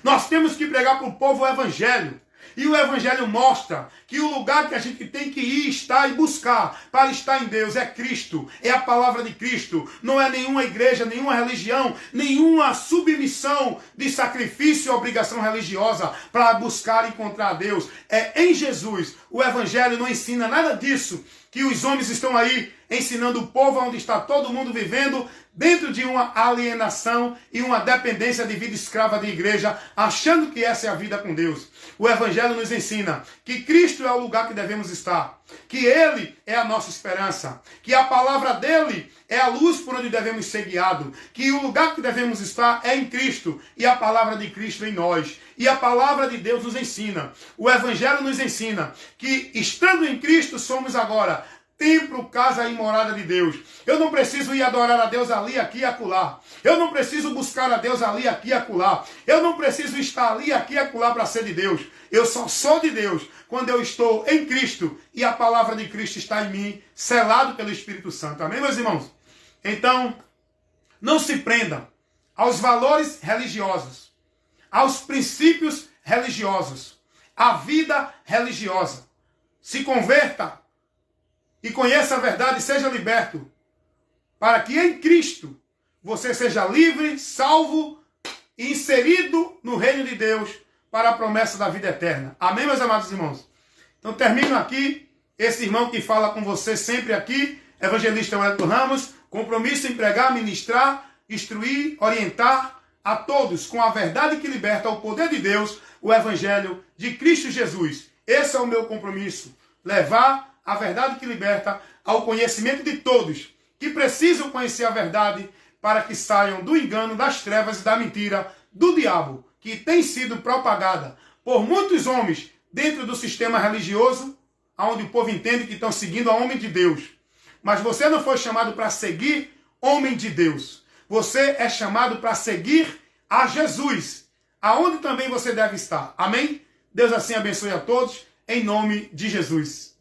Nós temos que pregar para o povo o evangelho. E o evangelho mostra que o lugar que a gente tem que ir, estar e buscar para estar em Deus é Cristo, é a palavra de Cristo. Não é nenhuma igreja, nenhuma religião, nenhuma submissão de sacrifício e obrigação religiosa para buscar e encontrar a Deus. É em Jesus. O evangelho não ensina nada disso que os homens estão aí ensinando o povo onde está todo mundo vivendo dentro de uma alienação e uma dependência de vida escrava de igreja, achando que essa é a vida com Deus. O evangelho nos ensina que Cristo é o lugar que devemos estar, que Ele é a nossa esperança, que a palavra dEle é a luz por onde devemos ser guiados, que o lugar que devemos estar é em Cristo e a palavra de Cristo em nós. E a palavra de Deus nos ensina, o evangelho nos ensina que estando em Cristo somos agora templo, casa e morada de Deus. Eu não preciso ir adorar a Deus ali, aqui e acolá. Eu não preciso buscar a Deus ali, aqui e acolá. Eu não preciso estar ali, aqui e acolá para ser de Deus. Eu só sou de Deus quando eu estou em Cristo e a palavra de Cristo está em mim, selado pelo Espírito Santo. Amém, meus irmãos? Então, não se prendam aos valores religiosos, aos princípios religiosos, à vida religiosa. Se converta e conheça a verdade e seja liberto, para que em Cristo você seja livre, salvo e inserido no reino de Deus para a promessa da vida eterna. Amém, meus amados irmãos? Então termino aqui, esse irmão que fala com você sempre aqui, evangelista Wellington Ramos, compromisso em pregar, ministrar, instruir, orientar a todos com a verdade que liberta, o poder de Deus, o evangelho de Cristo Jesus. Esse é o meu compromisso, levar a verdade que liberta ao conhecimento de todos que precisam conhecer a verdade para que saiam do engano, das trevas e da mentira do diabo, que tem sido propagada por muitos homens dentro do sistema religioso, onde o povo entende que estão seguindo a homem de Deus. Mas você não foi chamado para seguir homem de Deus. Você é chamado para seguir a Jesus, aonde também você deve estar. Amém? Deus assim abençoe a todos, em nome de Jesus.